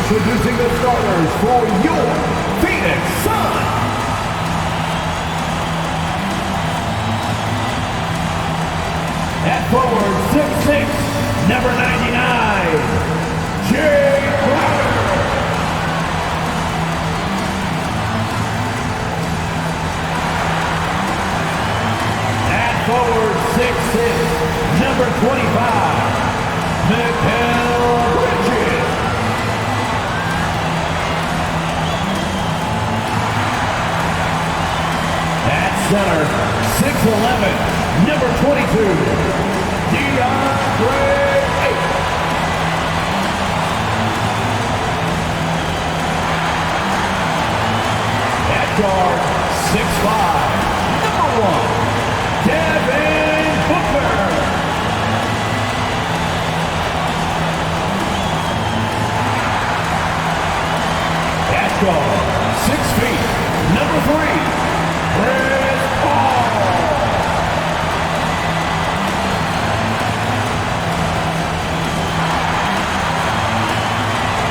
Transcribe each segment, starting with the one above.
Introducing the starters for your Phoenix Suns. At forward, 6'6", number 99, Jay Crowder. At forward, 6'6", number 25, Mikal Bridges. At center, 6'11", number 22, at guard, 6'5", number 1, Kevin Booker. At guard, 6 feet, number 3, Chris Paul.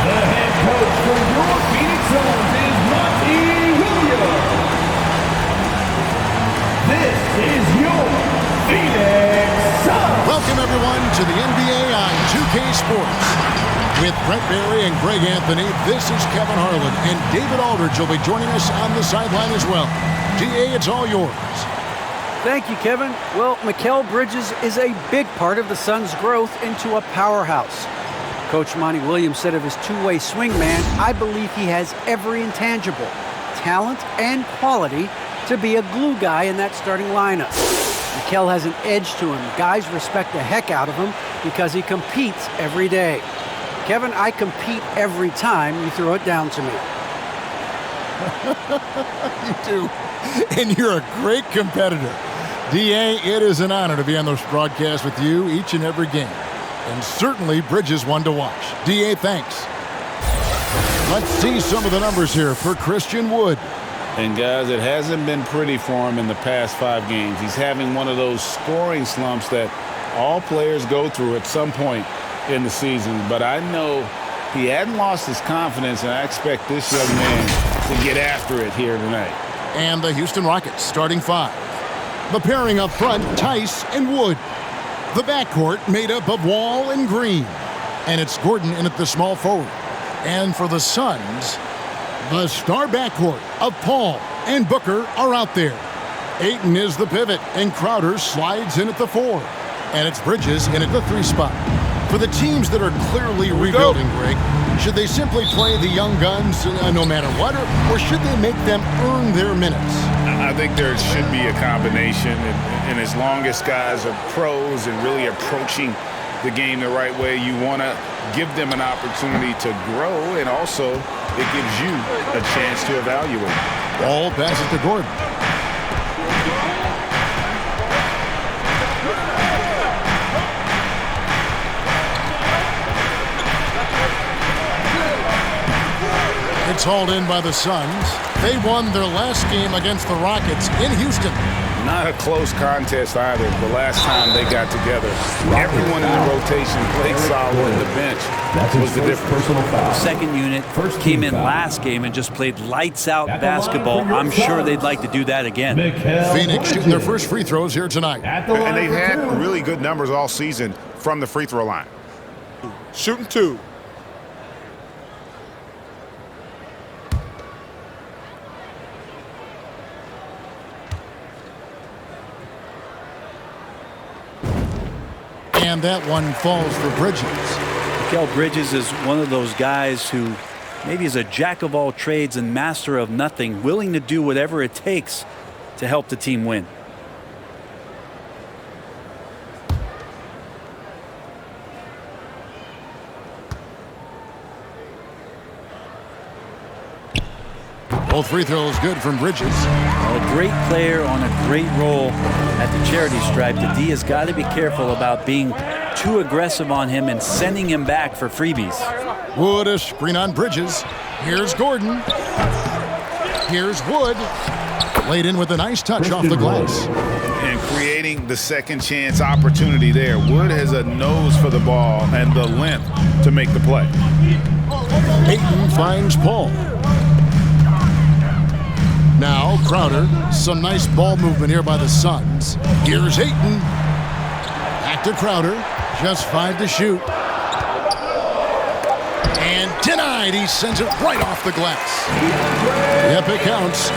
The head coach for your Phoenix Suns is Monty Williams. This is your Phoenix Suns. Welcome, everyone, to the NBA on 2K Sports. With Brett Barry and Greg Anthony, this is Kevin Harlan, and David Aldridge will be joining us on the sideline as well. DA, it's all yours. Thank you, Kevin. Well, Mikal Bridges is a big part of the Suns' growth into a powerhouse. Coach Monty Williams said of his two-way swingman, I believe he has every intangible, talent and quality to be a glue guy in that starting lineup. Mikal has an edge to him. Guys respect the heck out of him because he competes every day. Kevin, I compete every time you throw it down to me. You do. And you're a great competitor. DA, it is an honor to be on this broadcast with you each and every game. And certainly Bridges one to watch. DA, thanks. Let's see some of the numbers here for Christian Wood. And guys, it hasn't been pretty for him in the past 5 games. He's having one of those scoring slumps that all players go through at some point in the season. But I know he hadn't lost his confidence, and I expect this young man to get after it here tonight. And the Houston Rockets starting 5. The pairing up front, Tice and Wood. The backcourt made up of Wall and Green. And it's Gordon in at the small forward. And for the Suns, the star backcourt of Paul and Booker are out there. Ayton is the pivot, and Crowder slides in at the 4. And it's Bridges in at the 3 spot. For the teams that are clearly rebuilding, Greg, should they simply play the young guns no matter what, or should they make them earn their minutes? I think there should be a combination, and as long as guys are pros and really approaching the game the right way, you want to give them an opportunity to grow, and also it gives you a chance to evaluate. Ball passes to Gordon. It's hauled in by the Suns. They won their last game against the Rockets in Houston. Not a close contest either. The last time they got together, everyone in the rotation played solid, and the bench was the difference. The second unit came in last game and just played lights-out basketball. I'm sure they'd like to do that again. Phoenix shooting their first free throws here tonight. And they've had really good numbers all season from the free throw line. Shooting 2. And that one falls for Bridges. Mikal Bridges is one of those guys who maybe is a jack of all trades and master of nothing, willing to do whatever it takes to help the team win. Both free throws good from Bridges. A great player on a great role at the charity stripe. The D has got to be careful about being too aggressive on him and sending him back for freebies. Wood a screen on Bridges. Here's Gordon. Here's Wood. Laid in with a nice touch off the glass. And creating the second chance opportunity there. Wood has a nose for the ball and the length to make the play. Ayton finds Paul. Now Crowder. Some nice ball movement here by the Suns. Here's Ayton. Back to Crowder. Just 5 to shoot. And denied. He sends it right off the glass. Yep, it counts.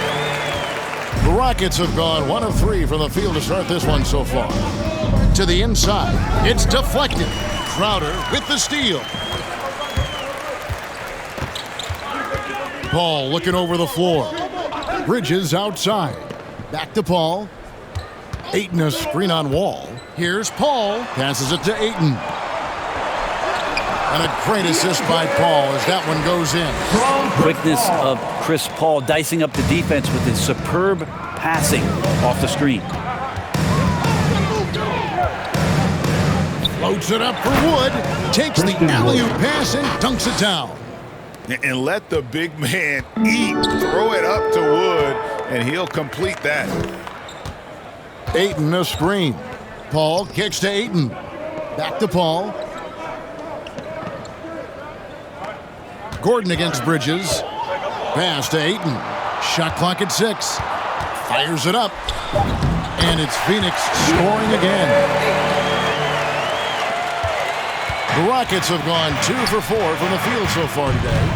The Rockets have gone 1 of 3 from the field to start this one so far. To the inside. It's deflected. Crowder with the steal. Paul looking over the floor. Bridges outside. Back to Paul. Ayton a screen on Wall. Here's Paul. Passes it to Ayton. And a great assist by Paul as that one goes in. Quickness of Chris Paul dicing up the defense with his superb passing off the screen. Floats it up for Wood. Takes the alley-oop pass and dunks it down. And let the big man eat. Throw it up to Wood, and he'll complete that. Ayton a screen. Paul kicks to Ayton. Back to Paul. Gordon against Bridges. Pass to Ayton. Shot clock at 6. Fires it up. And it's Phoenix scoring again. The Rockets have gone 2 for 4 from the field so far today.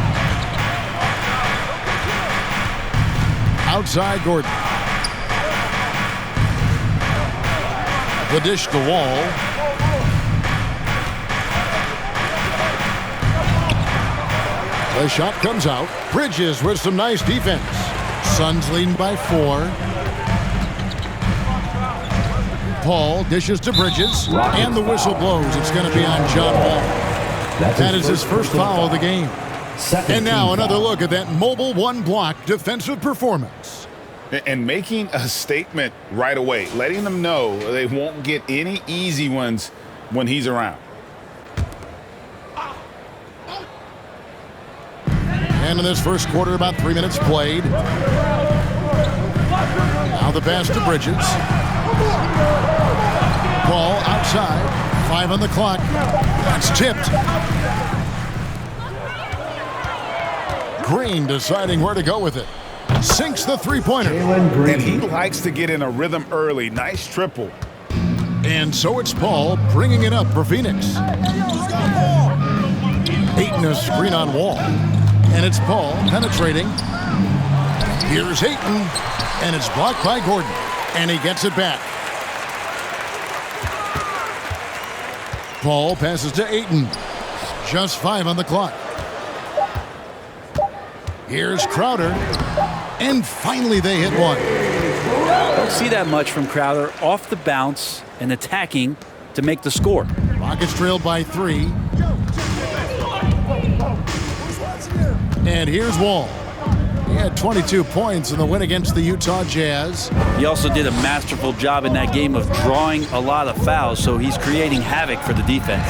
Outside Gordon. The dish to Wall. The shot comes out. Bridges with some nice defense. Suns leading by 4. Paul dishes to Bridges, and the whistle blows. It's going to be on John Wall. That is his first foul of the game. And now another look at that mobile one-block defensive performance. And making a statement right away, letting them know they won't get any easy ones when he's around. And in this first quarter, about 3 minutes played. Now the pass to Bridges. Ball outside. 5 on the clock. That's tipped. Green deciding where to go with it. Sinks the three-pointer. And he likes to get in a rhythm early. Nice triple. And so it's Paul bringing it up for Phoenix. Ayton a screen on Wall. And it's Paul penetrating. Here's Ayton. And it's blocked by Gordon. And he gets it back. Paul passes to Ayton. Just 5 on the clock. Here's Crowder. And finally they hit one. Don't see that much from Crowder off the bounce and attacking to make the score. Rockets trailed by 3. And here's Wall. He had 22 points in the win against the Utah Jazz. He also did a masterful job in that game of drawing a lot of fouls, so he's creating havoc for the defense.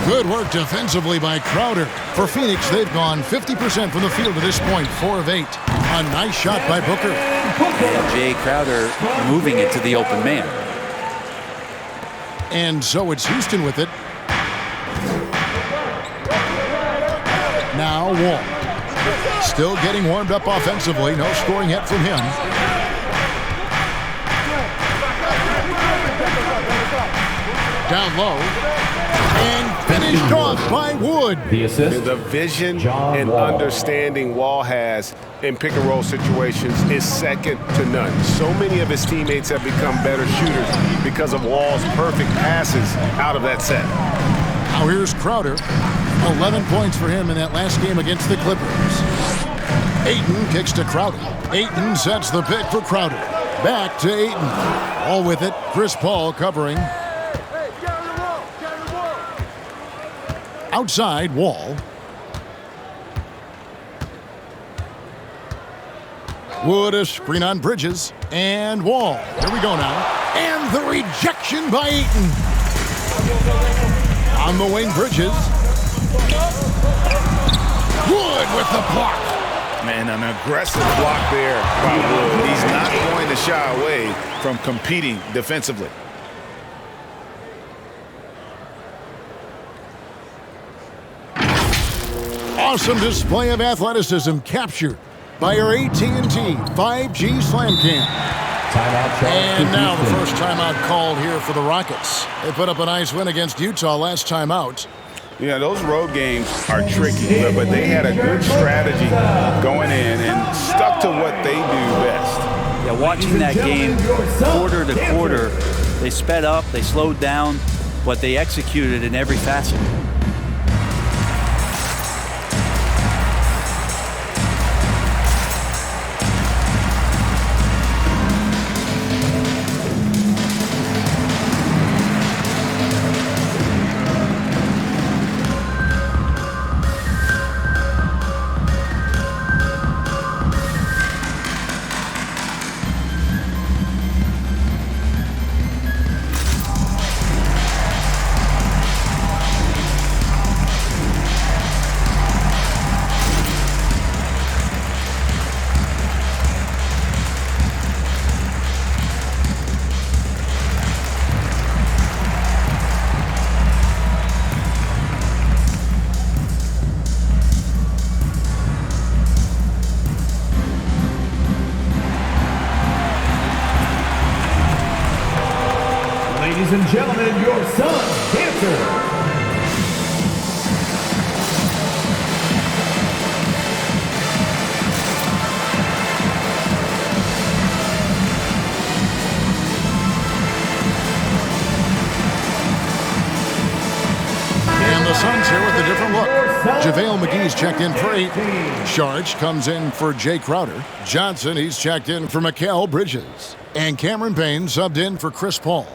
Good work defensively by Crowder. For Phoenix, they've gone 50% from the field to this point, 4 of 8. A nice shot by Booker. And Jay Crowder moving it to the open man. And so it's Houston with it. Now Wall. Still getting warmed up offensively. No scoring yet from him. Down low. And finished off by Wood. The assist. The vision John and Wall. understanding Wall has in pick-and-roll situations is second to none. So many of his teammates have become better shooters because of Wall's perfect passes out of that set. Now here's Crowder. 11 points for him in that last game against the Clippers. Ayton kicks to Crowder. Ayton sets the pick for Crowder. Back to Ayton. All with it. Chris Paul covering. Outside, Wall. Wood a screen on Bridges. And Wall. Here we go now. And the rejection by Ayton. On the wing, Bridges. Wood with the block. Man, an aggressive block there by Wood. He's not going to shy away from competing defensively. Awesome display of athleticism captured by our AT&T 5G Slam Cam. And now the first timeout called here for the Rockets. They put up a nice win against Utah last time out. Yeah, those road games are tricky, but they had a good strategy going in and stuck to what they do best. Yeah, watching that game quarter to quarter, they sped up, they slowed down, but they executed in every facet. Ladies and gentlemen, your son's dancer. And the Suns here with a different look. JaVale McGee's checked in for 8. Sharge comes in for Jay Crowder. Johnson, he's checked in for Mikal Bridges. And Cameron Payne subbed in for Chris Paul.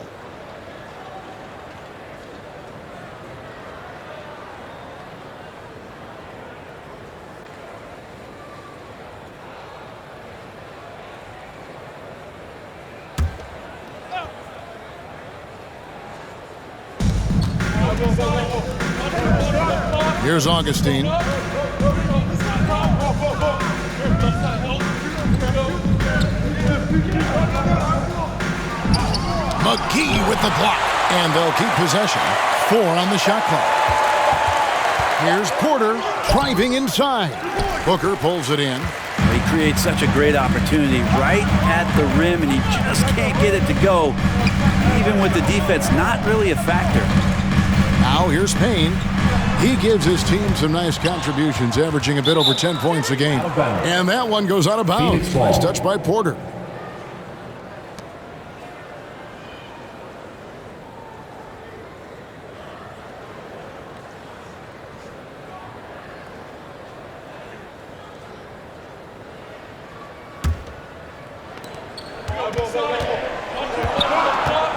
Here's Augustine. McGee with the block. And they'll keep possession. 4 on the shot clock. Here's Porter driving inside. Booker pulls it in. He creates such a great opportunity right at the rim, and he just can't get it to go. Even with the defense not really a factor. Now here's Payne. He gives his team some nice contributions, averaging a bit over 10 points a game. And that one goes out of bounds. Nice touch by Porter.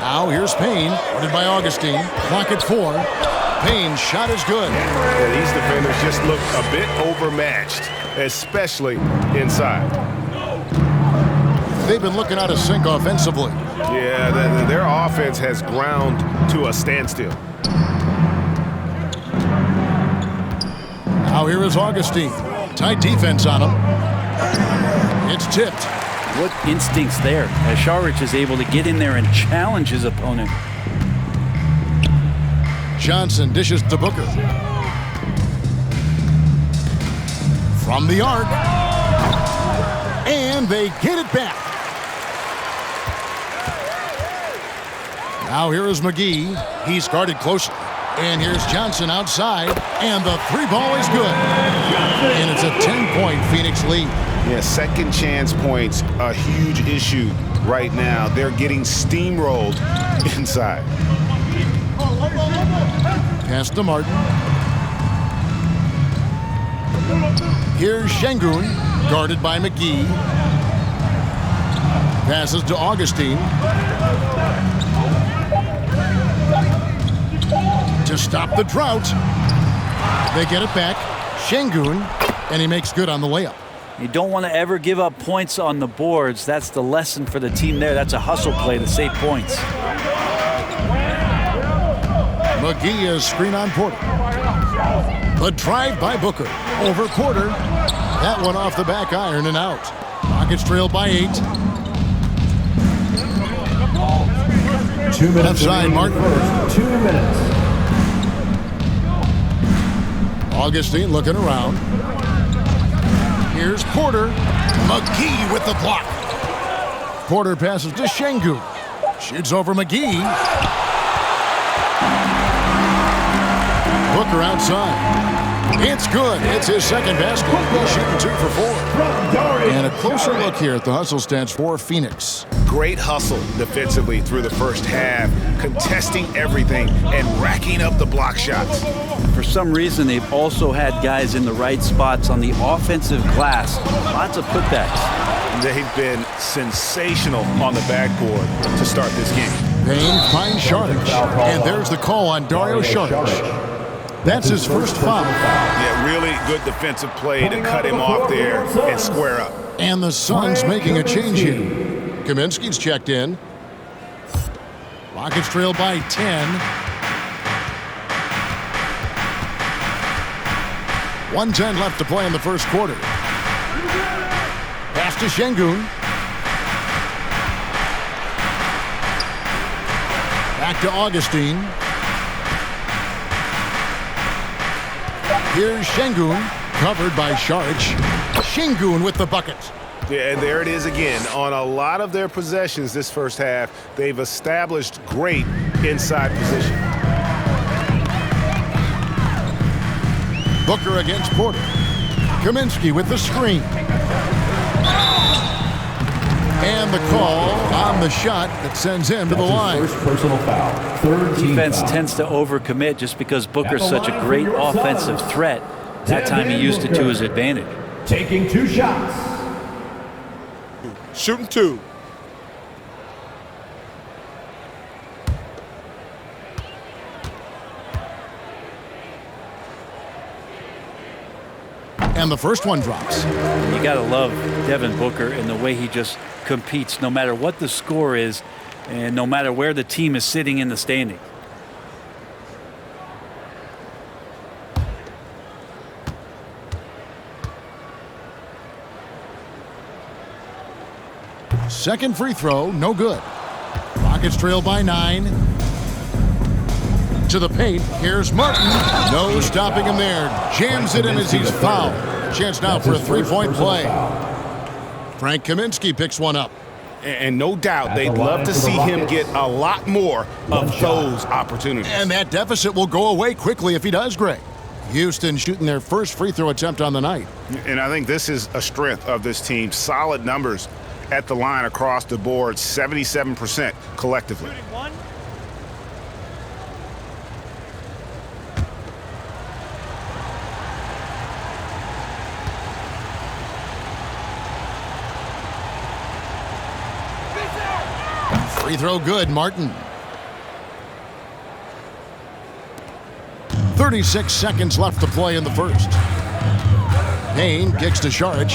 Now here's Payne, guarded by Augustine. Clock at 4. Payne's shot is good. Yeah, these defenders just look a bit overmatched, especially inside. They've been looking out of sync offensively. Yeah, their offense has ground to a standstill. Now here is Augustine. Tight defense on him. It's tipped. What instincts there, as Saric is able to get in there and challenge his opponent. Johnson dishes to Booker. From the arc. And they get it back. Now here is McGee. He's guarded closely. And here's Johnson outside. And the 3-ball is good. And it's a 10-point Phoenix lead. Yeah, second chance points, a huge issue right now. They're getting steamrolled inside. Pass to Martin. Here's Şengün, guarded by McGee. Passes to Augustine. To stop the drought. They get it back. Şengün, and he makes good on the layup. You don't want to ever give up points on the boards. That's the lesson for the team there. That's a hustle play to save points. McGee is screen on Porter. The drive by Booker. Over Porter. That one off the back iron and out. Rockets trail by 8. 2 minutes. Left side, Martin. 2 minutes. Augustine looking around. Here's Porter. McGee with the block. Porter passes to Şengün. Shoots over McGee. Booker outside. It's good. It's his second basket. He's shooting 2 for 4. And a closer look here at the hustle stats for Phoenix. Great hustle defensively through the first half, contesting everything and racking up the block shots. For some reason, they've also had guys in the right spots on the offensive glass. Lots of putbacks. They've been sensational on the backboard to start this game. Payne finds Saric. And there's the call on Dario Saric. That's his first foul. Yeah, really good defensive play to cut him off there and square up. And the Suns making a change here. Kaminsky's checked in. Rockets trail by 10. 1:10 left to play in the first quarter. Pass to Şengün. Back to Augustine. Here's Şengün, covered by Saric. Şengün with the bucket. Yeah, and there it is again. On a lot of their possessions this first half, they've established great inside position. Booker against Porter. Kaminsky with the screen. And the call on the shot that sends him to the line. First personal foul. Third team Defense foul. tends to overcommit just because Booker's such a great offensive threat. That time he used it to his advantage. Taking 2 shots. Shooting 2. And the first one drops. You got to love Devin Booker and the way he just competes no matter what the score is and no matter where the team is sitting in the standings. Second free throw, no good. Rockets trail by 9. To the paint, here's Martin. No stopping him there. Jams it in as he's fouled. Chance now for a 3-point play. Frank Kaminsky picks one up. And no doubt they'd love to see him get a lot more of those opportunities. And that deficit will go away quickly if he does, Greg. Houston shooting their first free throw attempt on the night. And I think this is a strength of this team. Solid numbers at the line across the board, 77% collectively. Free throw good, Martin. 36 seconds left to play in the first. Payne kicks to Saric.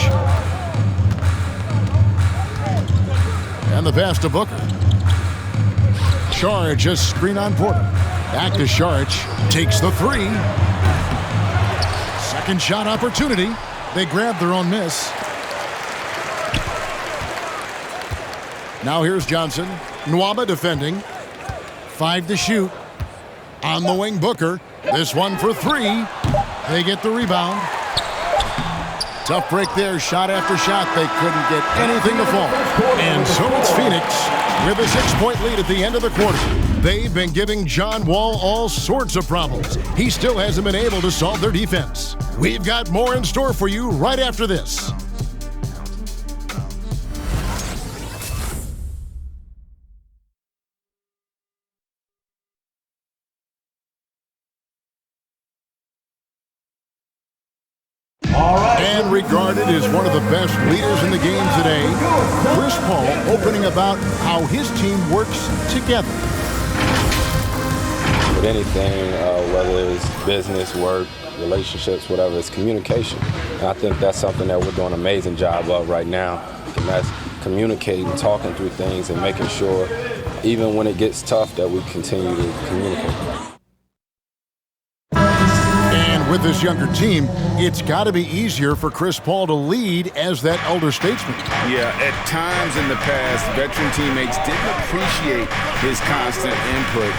And the pass to Booker. Saric just screen on Porter. Back to Saric. Takes the 3. Second shot opportunity. They grab their own miss. Now here's Johnson. Nwaba defending. 5 to shoot. On the wing, Booker. This one for 3. They get the rebound. Tough break there. Shot after shot. They couldn't get anything to fall. And so it's Phoenix with a 6-point lead at the end of the quarter. They've been giving John Wall all sorts of problems. He still hasn't been able to solve their defense. We've got more in store for you right after this. And regarded as one of the best leaders in the game today, Chris Paul opening about how his team works together. With anything, whether it's business, work, relationships, whatever, it's communication. And I think that's something that we're doing an amazing job of right now. And that's communicating, talking through things, and making sure, even when it gets tough, that we continue to communicate. With this younger team, it's got to be easier for Chris Paul to lead as that elder statesman. Yeah, at times in the past, veteran teammates didn't appreciate his constant input.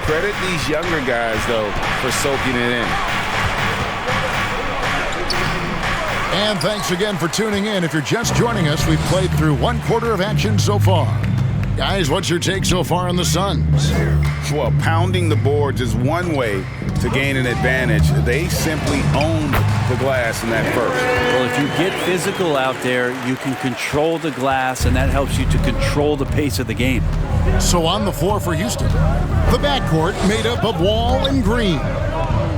Credit these younger guys, though, for soaking it in. And thanks again for tuning in. If you're just joining us, we've played through 1/4 of action so far. Guys, what's your take so far on the Suns? Well, pounding the boards is one way to gain an advantage. They simply owned the glass in that first. Well, if you get physical out there, you can control the glass, and that helps you to control the pace of the game. So on the floor for Houston, the backcourt made up of Wall and Green.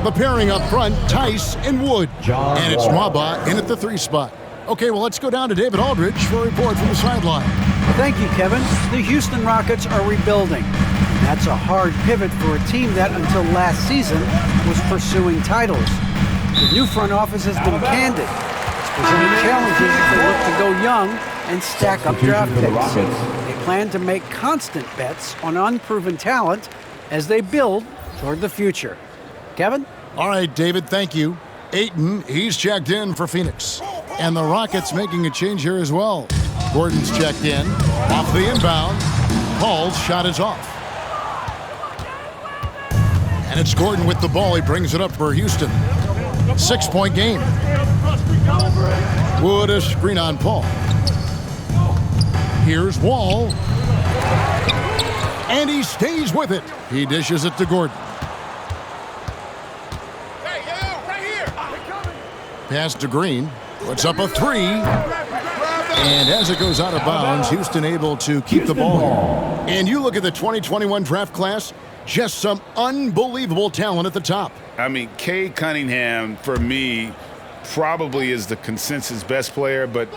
The pairing up front, Tice and Wood. And it's Nwaba in at the 3 spot. Okay, well, let's go down to David Aldridge for a report from the sideline. Thank you, Kevin. The Houston Rockets are rebuilding. That's a hard pivot for a team that, until last season, was pursuing titles. The new front office has been candid. It's presenting challenges as they look to go young and stack up draft picks. They plan to make constant bets on unproven talent as they build toward the future. Kevin? All right, David, thank you. Ayton, he's checked in for Phoenix. And the Rockets making a change here as well. Gordon's checked in. Off the inbound. Paul's shot is off. And it's Gordon with the ball. He brings it up for Houston. 6-point game. Wood a screen on Paul. Here's Wall. And he stays with it. He dishes it to Gordon. Pass to Green. Puts up a 3. And as it goes out of bounds, Houston able to keep the ball here. And you look at the 2021 draft class, just some unbelievable talent at the top. I mean, Cade Cunningham, for me, probably is the consensus best player. But,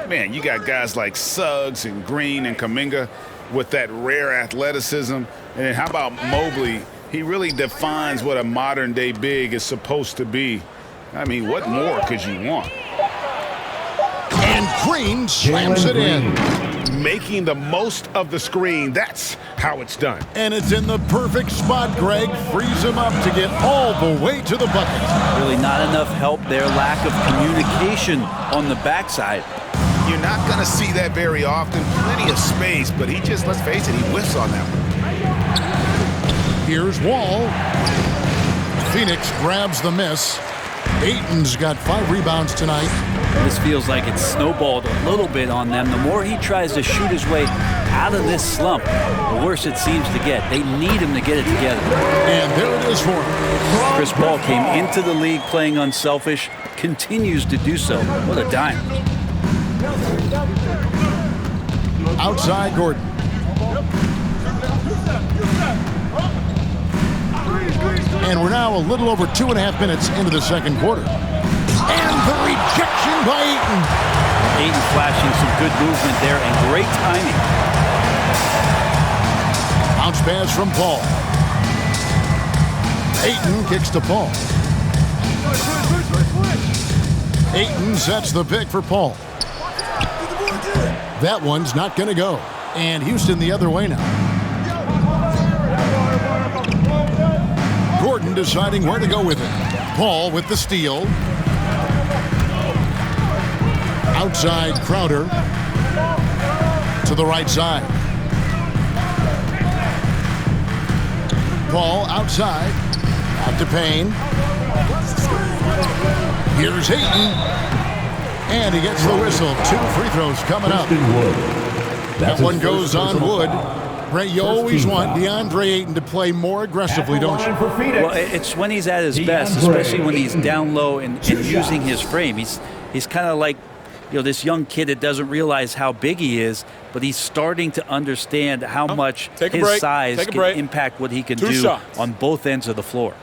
man, you got guys like Suggs and Green and Kuminga with that rare athleticism. And then how about Mobley? He really defines what a modern-day big is supposed to be. I mean, what more could you want? And Green slams it in. Making the most of the screen. That's how it's done. And it's in the perfect spot, Greg. Frees him up to get all the way to the bucket. Really not enough help there. Lack of communication on the backside. You're not going to see that very often. Plenty of space, but he just, let's face it, he whiffs on that one. Here's Wall. Phoenix grabs the miss. Ayton's got 5 rebounds tonight. This feels like it's snowballed a little bit on them. The more he tries to shoot his way out of this slump, the worse it seems to get. They need him to get it together. And there it is for him. Chris Paul came into the league playing unselfish, continues to do so. What a dime. Outside Gordon. And we're now a little over 2.5 minutes into the second quarter. And the rejection by Ayton. Ayton flashing some good movement there and great timing. Bounce pass from Paul. Ayton kicks to Paul. Ayton sets the pick for Paul. That one's not going to go. And Houston the other way now. Gordon deciding where to go with it. Paul with the steal. Outside Crowder. To the right side. Paul outside. Out to Payne. Here's Ayton. And he gets the whistle. 2 free throws coming up. That one goes on Wood. Ray, you always want DeAndre Ayton to play more aggressively, don't you? Well, it's when he's at his best, especially when he's down low and using his frame. He's kind of like, you know, this young kid that doesn't realize how big he is, but he's starting to understand how much his size can impact what he can do on both ends of the floor.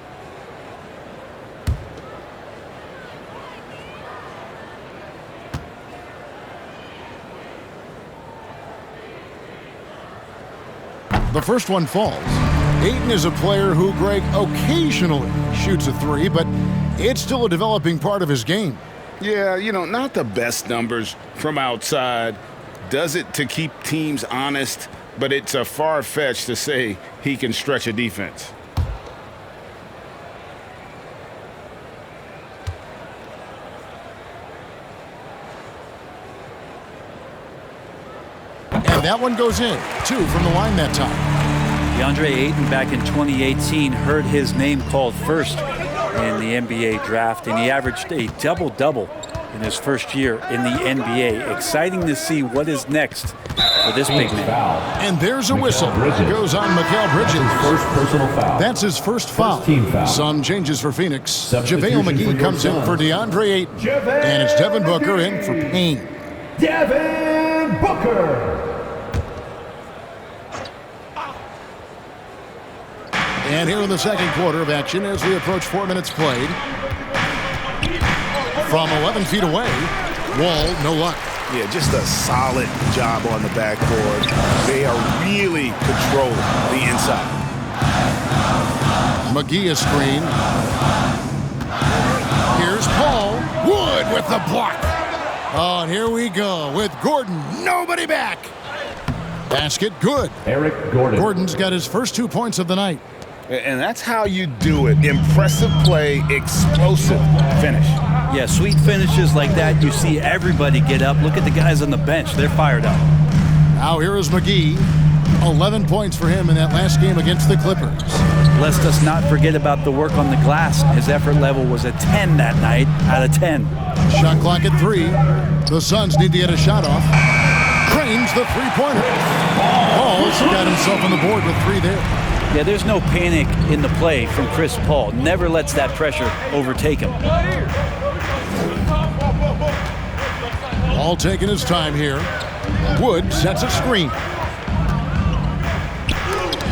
The first one falls. Ayton is a player who, Greg, occasionally shoots a 3, but it's still a developing part of his game. Yeah, you know, not the best numbers from outside. Does it to keep teams honest, but it's a far-fetched to say he can stretch a defense. And that one goes in. 2 from the line that time. DeAndre Ayton back in 2018 heard his name called first in the NBA draft, and he averaged a double-double in his first year in the NBA. Exciting to see what is next for this big man. And there's a whistle. It goes on Mikal Bridges. First personal foul. That's his first foul. Team foul. Some changes for Phoenix. Substitution JaVale McGee for comes in for DeAndre Ayton. And it's Devin Booker in for Payne. Devin Booker. And here in the second quarter of action as we approach 4 minutes played. From 11 feet away, Wall, no luck. Yeah, just a solid job on the backboard. They are really controlling the inside. McGee a screen. Here's Paul. Wood with the block. Oh, and here we go with Gordon. Nobody back. Basket good. Eric Gordon. Gordon's got his first 2 points of the night. And that's how you do it. Impressive play, explosive finish. Yeah, sweet finishes like that, you see everybody get up. Look at the guys on the bench. They're fired up. Now here is McGee. 11 points for him in that last game against the Clippers. Let's us not forget about the work on the glass. His effort level was a 10 that night out of 10. Shot clock at 3. The Suns need to get a shot off. Cranes the three-pointer. Paul's got himself on the board with 3 there. Yeah, there's no panic in the play from Chris Paul. Never lets that pressure overtake him. All taking his time here. Wood sets a screen.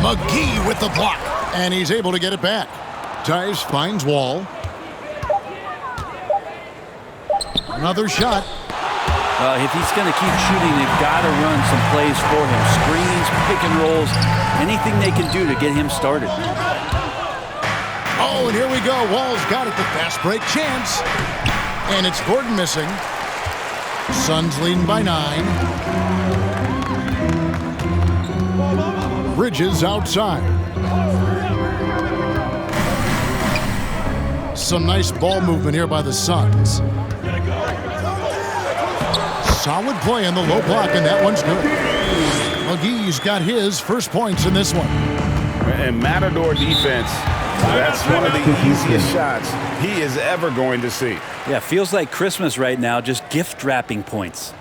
McGee with the block. And he's able to get it back. Tice finds Wall. Another shot. If he's going to keep shooting, they've got to run some plays for him. Screens, pick and rolls, anything they can do to get him started. Oh, and here we go. Wall's got it. The fast break chance. And it's Gordon missing. Suns leading by 9. Bridges outside. Some nice ball movement here by the Suns. Solid play on the low block, and that one's good. McGee's got his first points in this one. And Matador defense, that's one of the easiest shots he is ever going to see. Yeah, feels like Christmas right now, just gift wrapping points.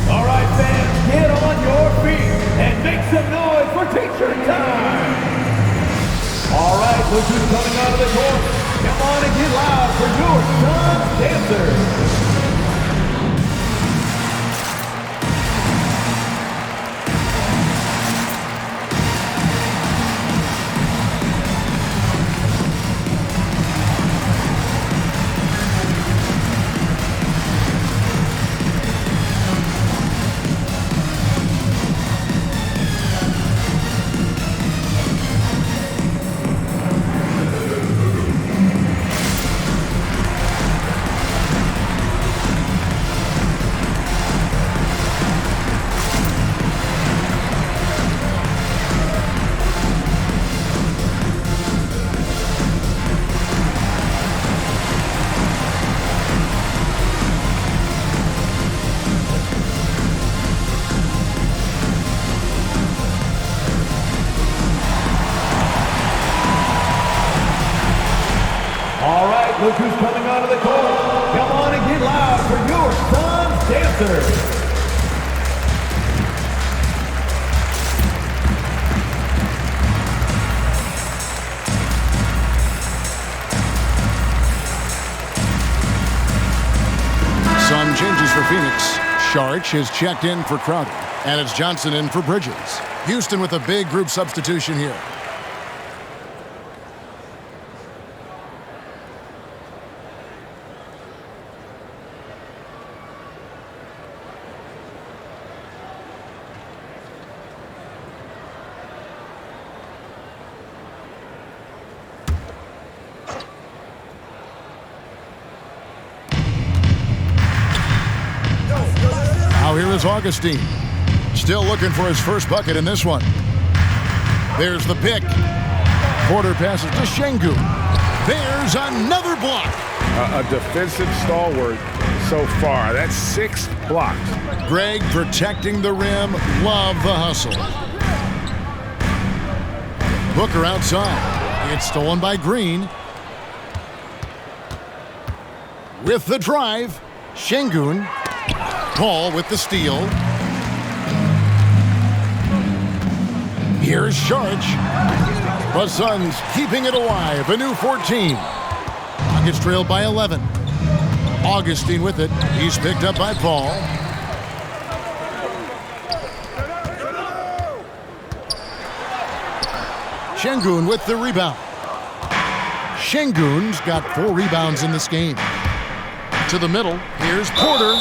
All right, fans, get on your feet and make some noise for teacher time. All right, look who's coming out of the court. Come on and get loud for your Suns dancers. Look who's coming out of the court. Come on and get loud for your Suns dancers. Some changes for Phoenix. Sharch is checked in for Crowder. And it's Johnson in for Bridges. Houston with a big group substitution here. Now here is Augustine. Still looking for his first bucket in this one. There's the pick. Porter passes to Şengün. There's another block. A defensive stalwart so far. That's 6 blocks. Greg protecting the rim. Love the hustle. Booker outside. It's stolen by Green. With the drive, Şengün. Paul with the steal. Here's Sharch. The Suns keeping it alive. A new 14. Rockets trailed by 11. Augustine with it. He's picked up by Paul. Şengün with the rebound. Şengün's got 4 rebounds in this game. To the middle. Here's Porter.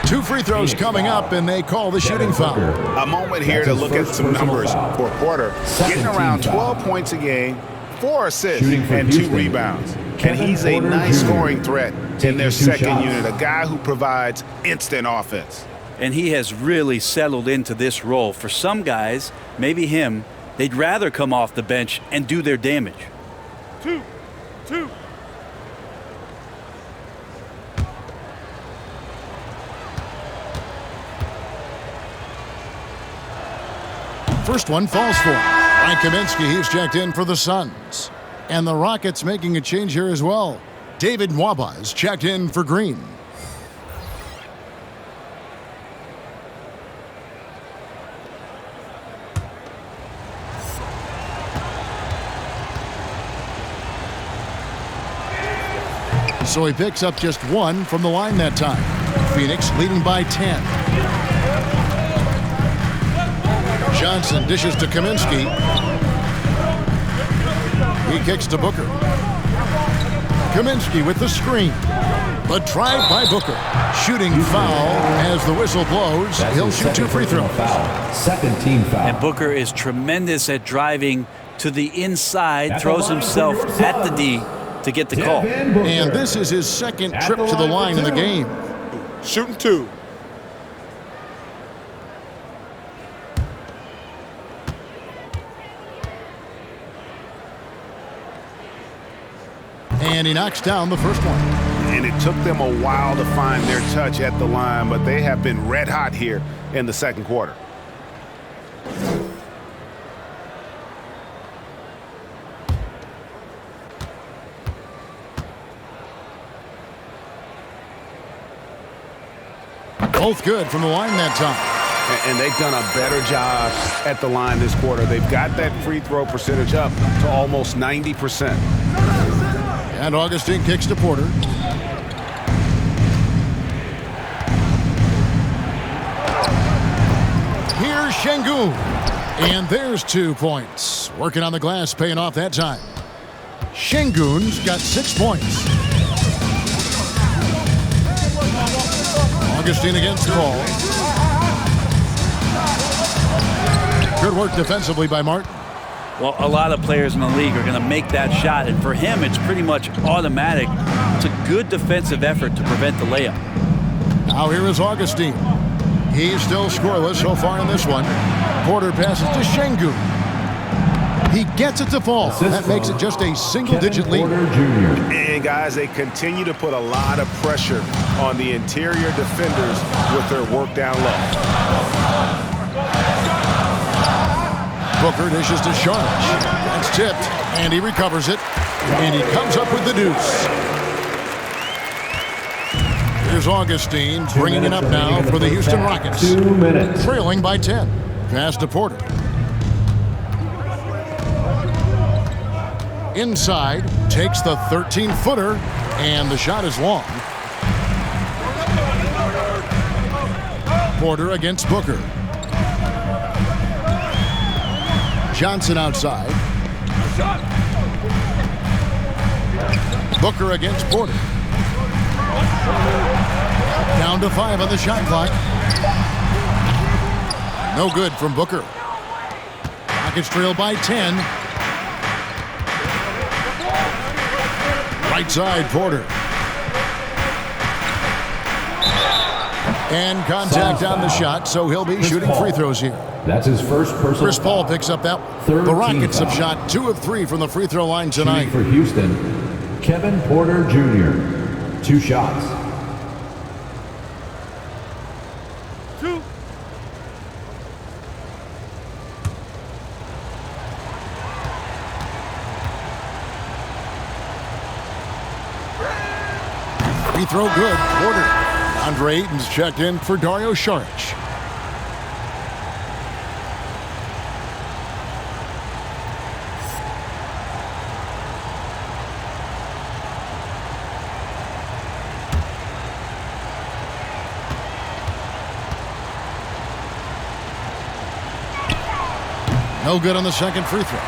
2 free throws coming up, and they call the shooting foul. A moment here to look at some numbers for Porter. Getting around 12 points a game, 4 assists, and 2 rebounds. And he's a nice scoring threat in their second unit, a guy who provides instant offense. And he has really settled into this role. For some guys, maybe him, they'd rather come off the bench and do their damage. 2. First one falls for Frank Kaminsky. He's checked in for the Suns. And the Rockets making a change here as well. David Nwaba is checked in for Green. So he picks up just 1 from the line that time. Phoenix leading by 10. Johnson dishes to Kaminsky. He kicks to Booker. Kaminsky with the screen. The drive by Booker. Shooting foul as the whistle blows. He'll shoot 2 free throws. Second team foul. And Booker is tremendous at driving to the inside, throws himself at the D to get the call. And this is his second trip to the line in the game. Shooting 2. And he knocks down the first one. And it took them a while to find their touch at the line, but they have been red hot here in the second quarter. Both good from the line that time. And they've done a better job at the line this quarter. They've got that free throw percentage up to almost 90%. And Augustine kicks to Porter. Here's Şengün. And there's 2 points. Working on the glass, paying off that time. Şengün's got 6 points. Augustine against Paul. Good work defensively by Martin. Well, a lot of players in the league are going to make that shot, and for him, it's pretty much automatic. It's a good defensive effort to prevent the layup. Now here is Augustine. He's still scoreless so far in this one. Porter passes to Şengün. He gets it to fall. That makes it just a single-digit lead. And guys, they continue to put a lot of pressure on the interior defenders with their work down low. Booker dishes to Sharch. That's tipped, and he recovers it. And he comes up with the deuce. Here's Augustine bringing it up now for the Houston Rockets. 2 minutes. Trailing by 10. Pass to Porter. Inside, takes the 13-footer, and the shot is long. Porter against Booker. Johnson outside. Booker against Porter. Down to 5 on the shot clock. No good from Booker. Rockets trail by 10. Right side, Porter. And contact on the shot, so he'll be shooting free throws here. That's his first personal. Chris Paul picks up that one. The Rockets have shot 2 of 3 from the free throw line tonight. Shooting for Houston, Kevin Porter Jr. 2 shots. Free throw good. Porter. Andre Ayton's checked in for Dario Saric. No good on the second free throw.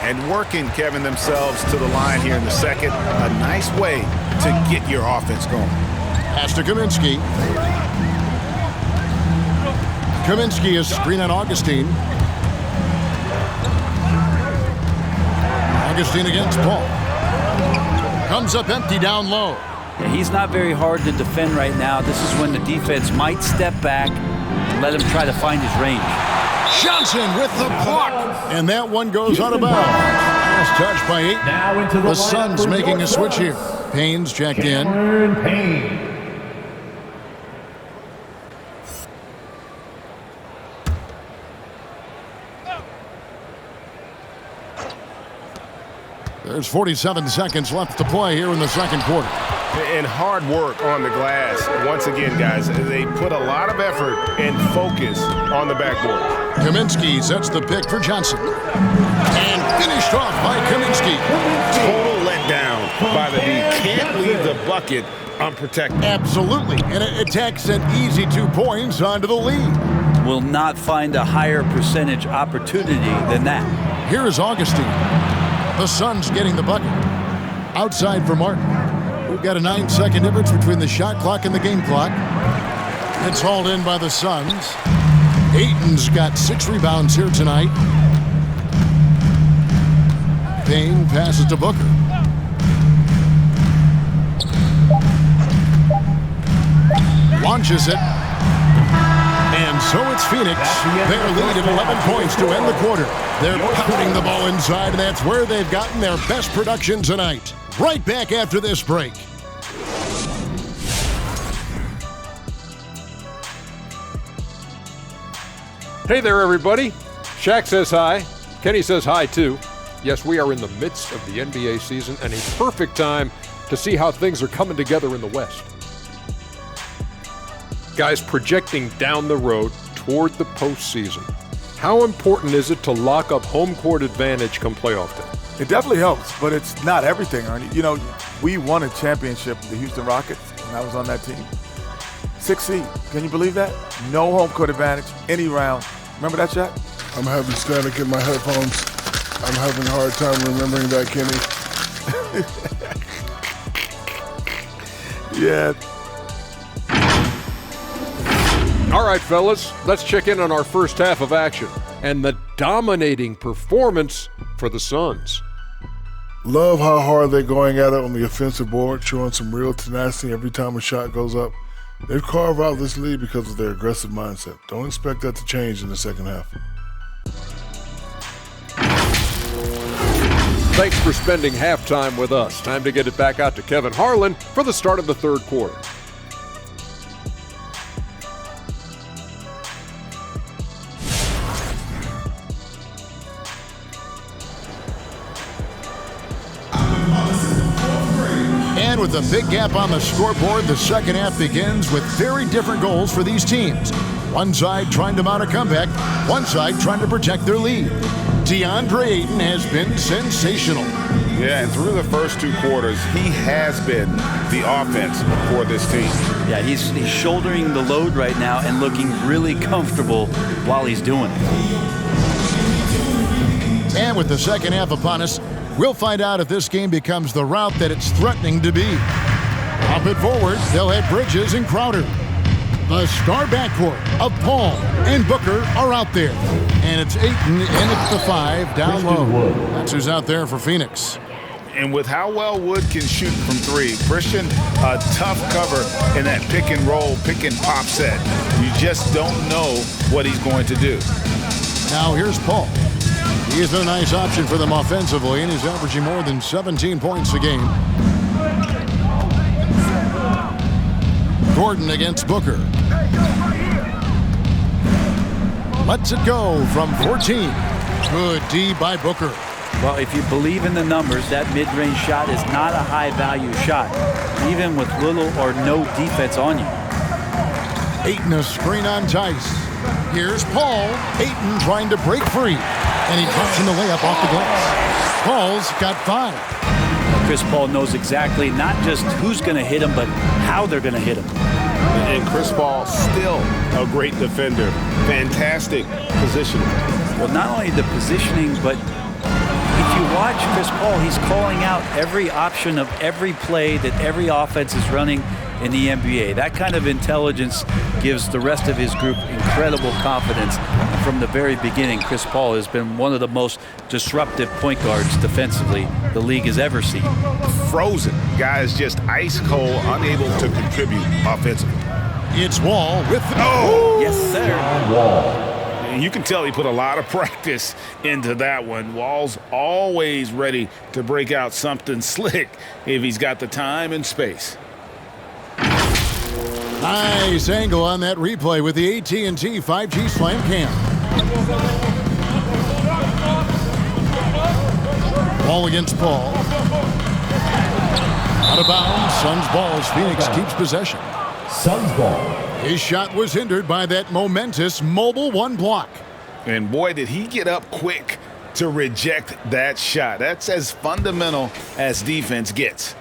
And working, Kevin, themselves to the line here in the second. A nice way to get your offense going. Pass to Kaminsky. Kaminsky is screen on Augustine. Augustine against Paul. Comes up empty down low. Yeah, he's not very hard to defend right now. This is when the defense might step back and let him try to find his range. Johnson with the block. And that one goes out of bounds. Last touch by Ayton. Now into The Suns making a switch here. Payne's checked in. Payne. There's 47 seconds left to play here in the second quarter. And hard work on the glass. Once again, guys, they put a lot of effort and focus on the backboard. Kaminsky sets the pick for Johnson. And finished off by Kaminsky. Total letdown by the D. Can't leave the bucket unprotected. Absolutely. And it takes an easy 2 points onto the lead. Will not find a higher percentage opportunity than that. Here is Augustine. The Suns getting the bucket. Outside for Martin. We've got a 9-second difference between the shot clock and the game clock. It's hauled in by the Suns. Ayton's got 6 rebounds here tonight. Payne passes to Booker. Launches it. And so it's Phoenix. Their lead at 11 points to end the quarter. They're pounding the ball inside, and that's where they've gotten their best production tonight. Right back after this break. Hey there, everybody. Shaq says hi. Kenny says hi, too. Yes, we are in the midst of the NBA season and a perfect time to see how things are coming together in the West. Guys, projecting down the road toward the postseason, how important is it to lock up home court advantage come playoff day? It definitely helps, but it's not everything, Ernie. You know, we won a championship with the Houston Rockets, and I was on that team. 6 seed. Can you believe that? No home court advantage, any round. Remember that, Shaq? I'm having static in my headphones. I'm having a hard time remembering that, Kenny. Yeah. All right, fellas, let's check in on our first half of action and the dominating performance for the Suns. Love how hard they're going at it on the offensive board, showing some real tenacity every time a shot goes up. They've carved out this lead because of their aggressive mindset. Don't expect that to change in the second half. Thanks for spending halftime with us. Time to get it back out to Kevin Harlan for the start of the third quarter. And with a big gap on the scoreboard, the second half begins with very different goals for these teams. One side trying to mount a comeback, one side trying to protect their lead. DeAndre Ayton has been sensational. Yeah, and through the first 2 quarters, he has been the offense for this team. Yeah, he's shouldering the load right now and looking really comfortable while he's doing it. And with the second half upon us, we'll find out if this game becomes the route that it's threatening to be. Up it forward, they'll have Bridges and Crowder. The star backcourt of Paul and Booker are out there. And it's Ayton in at the 5 down low. That's who's out there for Phoenix. And with how well Wood can shoot from 3, Christian, a tough cover in that pick and roll, pick and pop set. You just don't know what he's going to do. Now here's Paul. He has been a nice option for them offensively, and he's averaging more than 17 points a game. Gordon against Booker. Lets it go from 14. Good D by Booker. Well, if you believe in the numbers, that mid-range shot is not a high-value shot, even with little or no defense on you. Ayton a screen on Tice. Here's Paul. Ayton trying to break free. And he drops in the layup off the glass. Paul's got 5. Chris Paul knows exactly not just who's going to hit him, but how they're going to hit him. And Chris Paul still a great defender. Fantastic positioning. Well, not only the positioning, but if you watch Chris Paul, he's calling out every option of every play that every offense is running in the NBA. That kind of intelligence gives the rest of his group incredible confidence. And from the very beginning, Chris Paul has been one of the most disruptive point guards defensively the league has ever seen. Frozen. Guys just ice cold, unable to contribute offensively. It's Wall with yes, sir. And you can tell he put a lot of practice into that one. Wall's always ready to break out something slick if he's got the time and space. Nice angle on that replay with the AT&T 5G Slam Cam. Ball against Paul. Out of bounds. Suns ball as Phoenix keeps possession. Suns ball. His shot was hindered by that momentous mobile 1 block. And boy, did he get up quick to reject that shot. That's as fundamental as defense gets.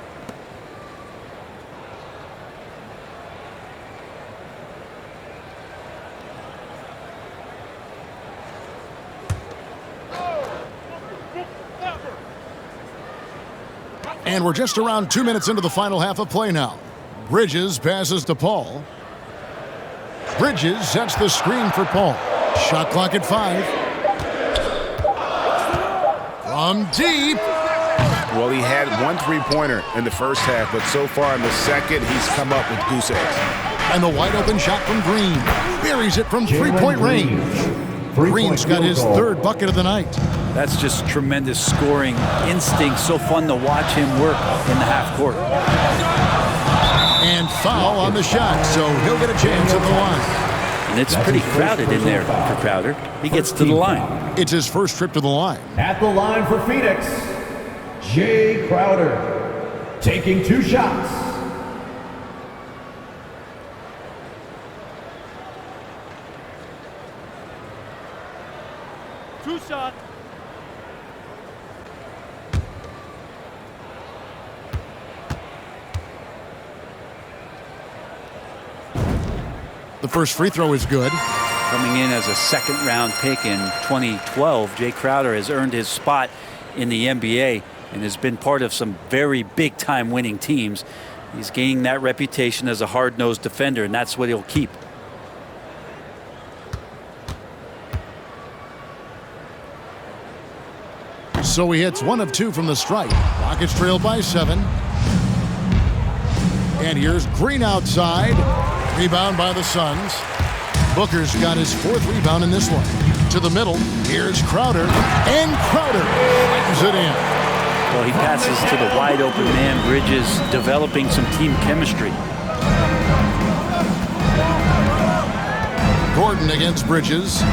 And we're just around 2 minutes into the final half of play now. Bridges passes to Paul. Bridges sets the screen for Paul. Shot clock at 5. From deep. Well, he had 1 3-pointer in the first half, but so far in the second, he's come up with goose eggs. And the wide open shot from Green. Buries it from 3-point range. Green's got his 3rd bucket of the night. That's just tremendous scoring instinct. So fun to watch him work in the half court. And foul on the shot, so he'll get a chance at the line. And it's pretty crowded in there for Crowder. He gets to the line. It's his first trip to the line. At the line for Phoenix, Jay Crowder, taking 2 shots. The first free throw is good. Coming in as a second-round pick in 2012, Jay Crowder has earned his spot in the NBA and has been part of some very big-time winning teams. He's gaining that reputation as a hard-nosed defender, and that's what he'll keep. So he hits 1 of 2 from the stripe. Rockets trail by 7. And here's Green outside. Rebound by the Suns. Booker's got his 4th rebound in this one. To the middle. Here's Crowder. And Crowder brings it in. Well, he passes to the wide open man. Bridges developing some team chemistry. Gordon against Bridges.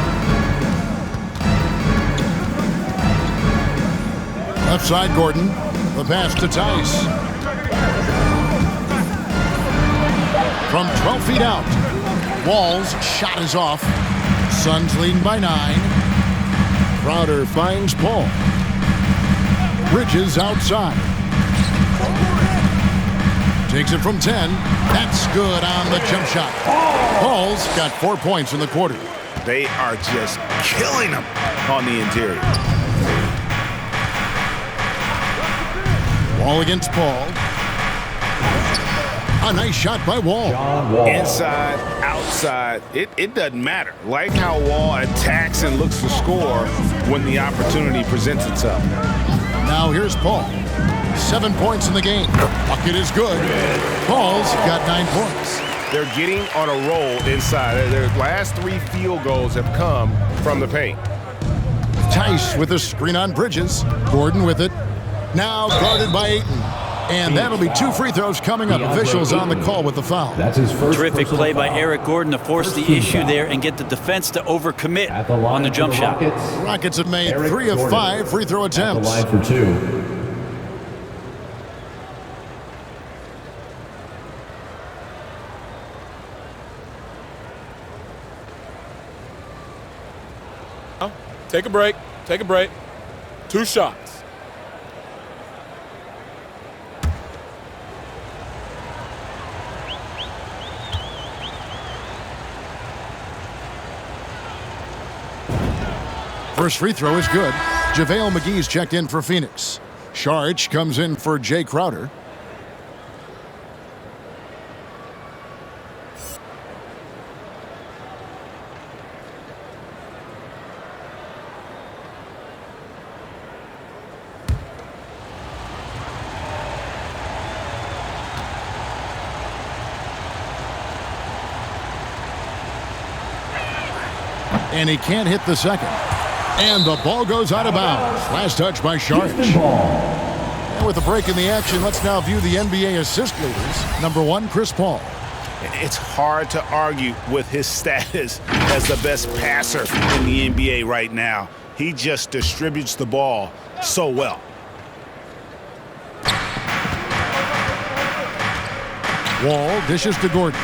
Left side Gordon. The pass to Tice. From 12 feet out. Wall's shot is off. Suns leading by 9. Crowder finds Paul. Bridges outside. Takes it from 10. That's good on the jump shot. Paul's got 4 points in the quarter. They are just killing him on the interior. Wall against Paul. A nice shot by Wall. Inside, outside, it doesn't matter. Like how Wall attacks and looks to score when the opportunity presents itself. Now here's Paul. 7 points in the game. Bucket is good. Paul's got 9 points. They're getting on a roll inside. Their last 3 field goals have come from the paint. Tice with a screen on Bridges. Gordon with it. Now guarded by Ayton. And that'll be 2 free throws coming up. Officials on the call with the foul. That's his first. Terrific play by Eric Gordon to force the issue there and get the defense to overcommit on the jump shot. Rockets have made 3 of 5 free throw attempts. Line for 2. Take a break. Take a break. 2 shots. First free throw is good. JaVale McGee's checked in for Phoenix. Saric comes in for Jay Crowder. And he can't hit the second. And the ball goes out of bounds. Last touch by Saric. And with a break in the action, let's now view the NBA assist leaders. Number 1, Chris Paul. It's hard to argue with his status as the best passer in the NBA right now. He just distributes the ball so well. Wall dishes to Gordon.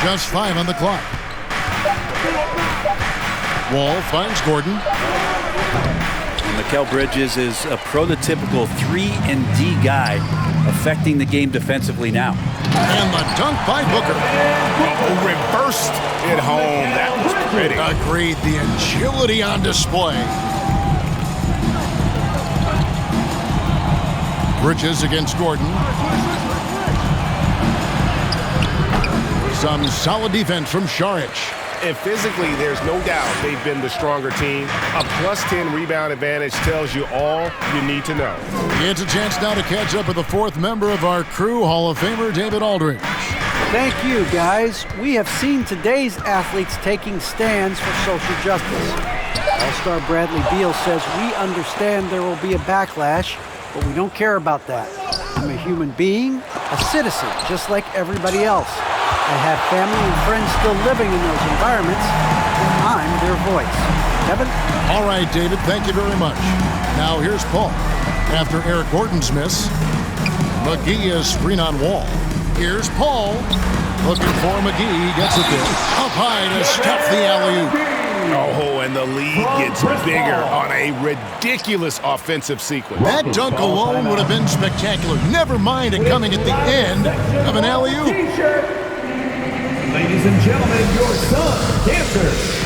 Just 5 on the clock. Wall finds Gordon. Mikal Bridges is a prototypical 3-and-D guy, affecting the game defensively now. And the dunk by Booker. Reversed it home. That was pretty. Agreed. The agility on display. Bridges against Gordon. Some solid defense from Saric. And physically, there's no doubt they've been the stronger team. A +10 rebound advantage tells you all you need to know. It's a chance now to catch up with the 4th member of our crew, Hall of Famer David Aldridge. Thank you, guys. We have seen today's athletes taking stands for social justice. All-star Bradley Beal says, "We understand there will be a backlash, but we don't care about that. I'm a human being, a citizen, just like everybody else. I have family and friends still living in those environments, and I'm their voice." Kevin? All right, David, thank you very much. Now here's Paul. After Eric Gordon's miss, McGee is screen on Wall. Here's Paul. Looking for McGee. He gets it there. Up high to stuff the alley-oop. Oh, and the lead gets bigger on a ridiculous offensive sequence. That dunk alone would have been spectacular. Never mind it coming at the end of an alley-oop. Ladies and gentlemen, your Sun Dancers.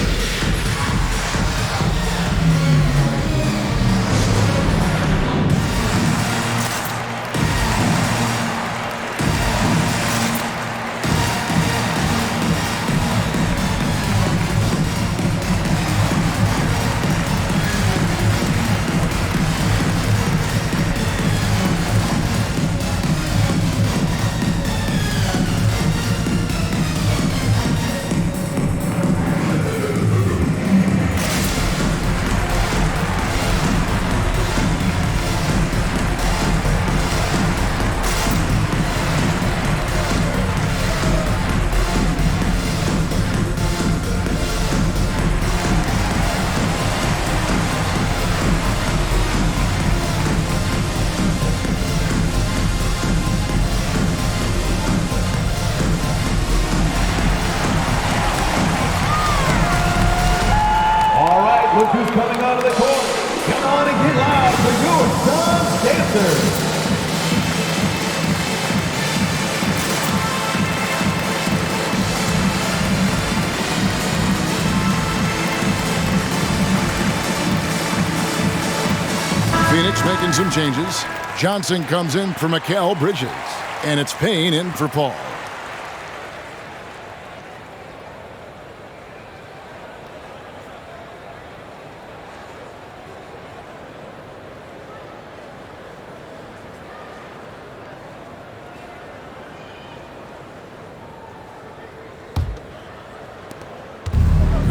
Look who's coming out of the court. Come on and get loud for your Suns Dancers. Phoenix making some changes. Johnson comes in for Mikal Bridges. And it's Payne in for Paul.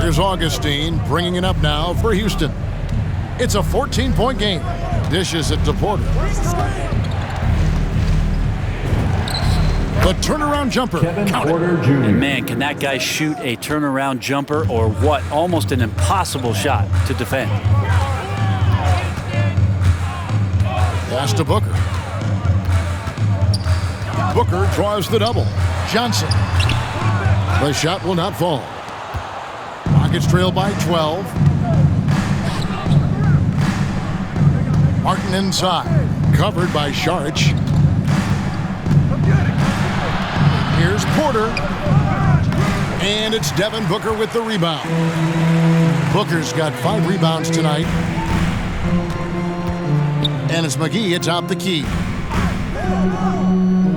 Here's Augustine bringing it up now for Houston. It's a 14-point game. Dishes it to Porter. The turnaround jumper. And man, can that guy shoot a turnaround jumper or what? Almost an impossible shot to defend. Pass to Booker. Booker draws the double. Johnson. The shot will not fall. Rockets trail by 12. Martin inside. Covered by Saric. Here's Porter. And it's Devin Booker with the rebound. Booker's got 5 rebounds tonight. And it's McGee atop the key.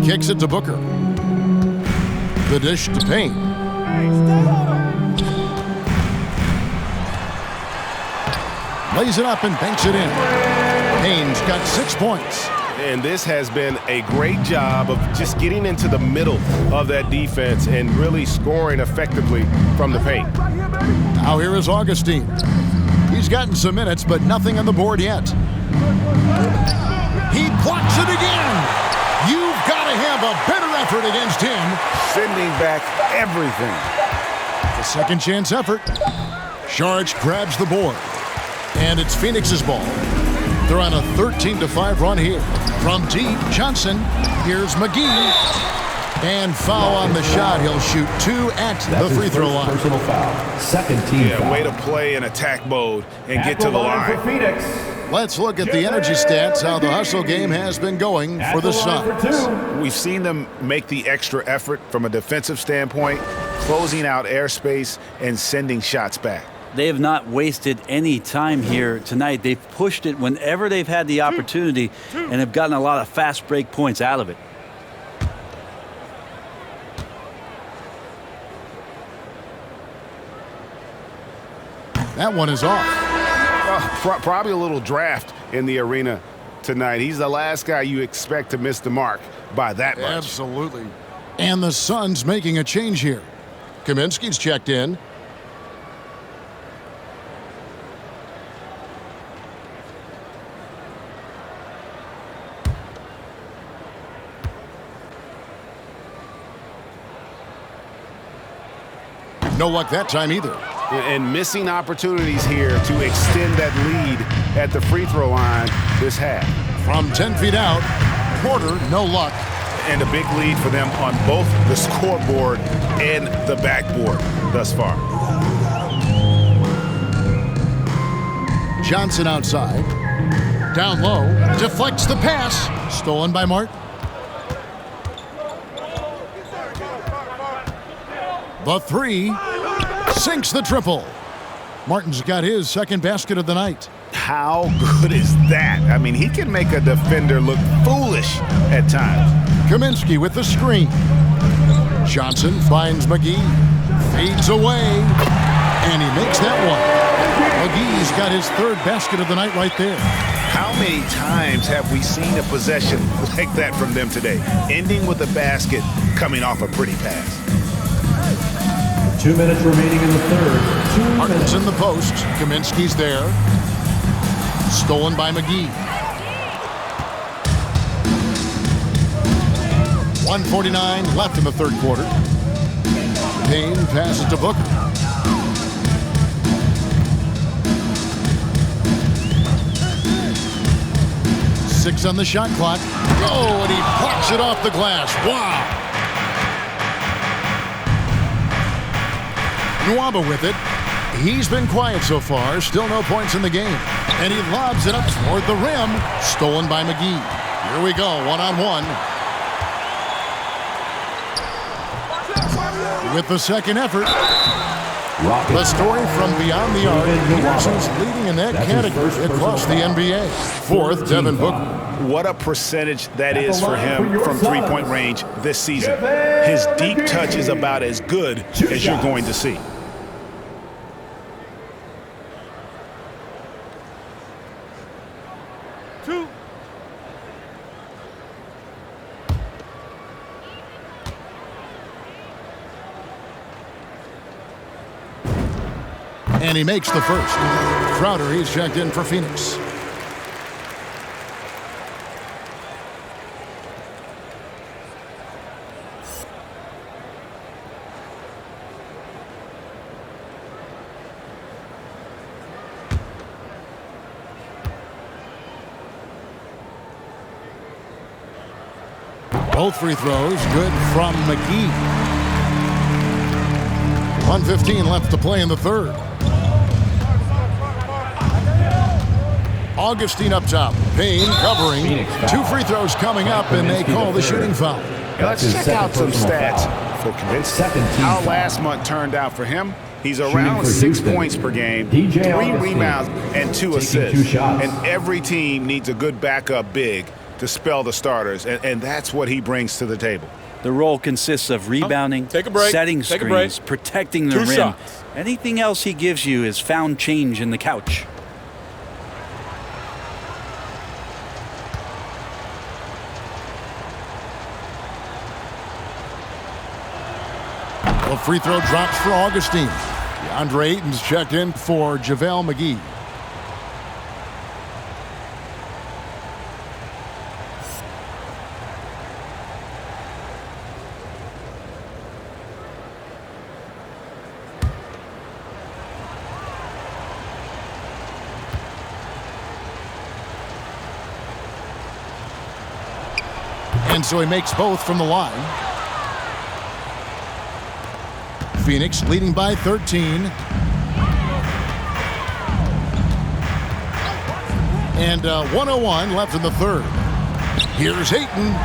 Kicks it to Booker. The dish to Payne. Lays it up and banks it in. Payne's got 6 points. And this has been a great job of just getting into the middle of that defense and really scoring effectively from the paint. Now here is Augustine. He's gotten some minutes, but nothing on the board yet. He blocks it again. You've got to have a better effort against him. Sending back everything. The second chance effort. Saric grabs the board. And it's Phoenix's ball. They're on a 13-5 run here. From deep, Johnson. Here's McGee. And foul on the shot. He'll shoot 2 at the free throw line. Personal foul. Second team foul. Way to play in attack mode and get to the line. For Phoenix. Let's look at the energy stats, how the hustle game has been going for the Suns. We've seen them make the extra effort from a defensive standpoint, closing out airspace and sending shots back. They have not wasted any time here tonight. They've pushed it whenever they've had the opportunity and have gotten a lot of fast break points out of it. That one is off. Probably a little draft in the arena tonight. He's the last guy you expect to miss the mark by that much. Absolutely. And the Suns making a change here. Kaminsky's checked in. No luck that time either. And missing opportunities here to extend that lead at the free throw line this half. From 10 feet out, Porter, no luck. And a big lead for them on both the scoreboard and the backboard thus far. Johnson outside. Down low, deflects the pass. Stolen by Martin. The three. Sinks the triple. Martin's got his second basket of the night. How good is that? I mean, he can make a defender look foolish at times. Kaminsky with the screen. Johnson finds McGee. Fades away. And he makes that one. McGee's got his third basket of the night right there. How many times have we seen a possession like that from them today? Ending with a basket coming off a pretty pass. 2 minutes remaining in the third. Martin's in the post. Kaminsky's there. Stolen by McGee. 1:49 left in the third quarter. Payne passes to Booker. Six on the shot clock. Oh, and he blocks it off the glass. Wow. Nwaba with it. He's been quiet so far. Still no points in the game. And he lobs it up toward the rim. Stolen by McGee. Here we go, one-on-one. With the second effort. The story from beyond the arc. Peterson's leading in that category across the NBA. Fourth, Devin Booker. What a percentage that is for him from three-point range this season. His deep touch is about as good as you're going to see. And he makes the first. Crowder, he's checked in for Phoenix. Both free throws good from McGee. 1:15 left to play in the third. Augustine up top. Payne covering. 2 free throws coming up, and they call the shooting foul. Let's check out some stats for Kaminsky. How last month turned out for him. He's around 6 points per game, 3 rebounds, and 2 assists. And every team needs a good backup big to spell the starters, and that's what he brings to the table. The role consists of rebounding, setting screens, protecting the rim. Anything else he gives you is found change in the couch. The free throw drops for Augustine. DeAndre Ayton's checked in for JaVale McGee. And so he makes both from the line. Phoenix leading by 13. And 1:01 left in the third. Here's Ayton.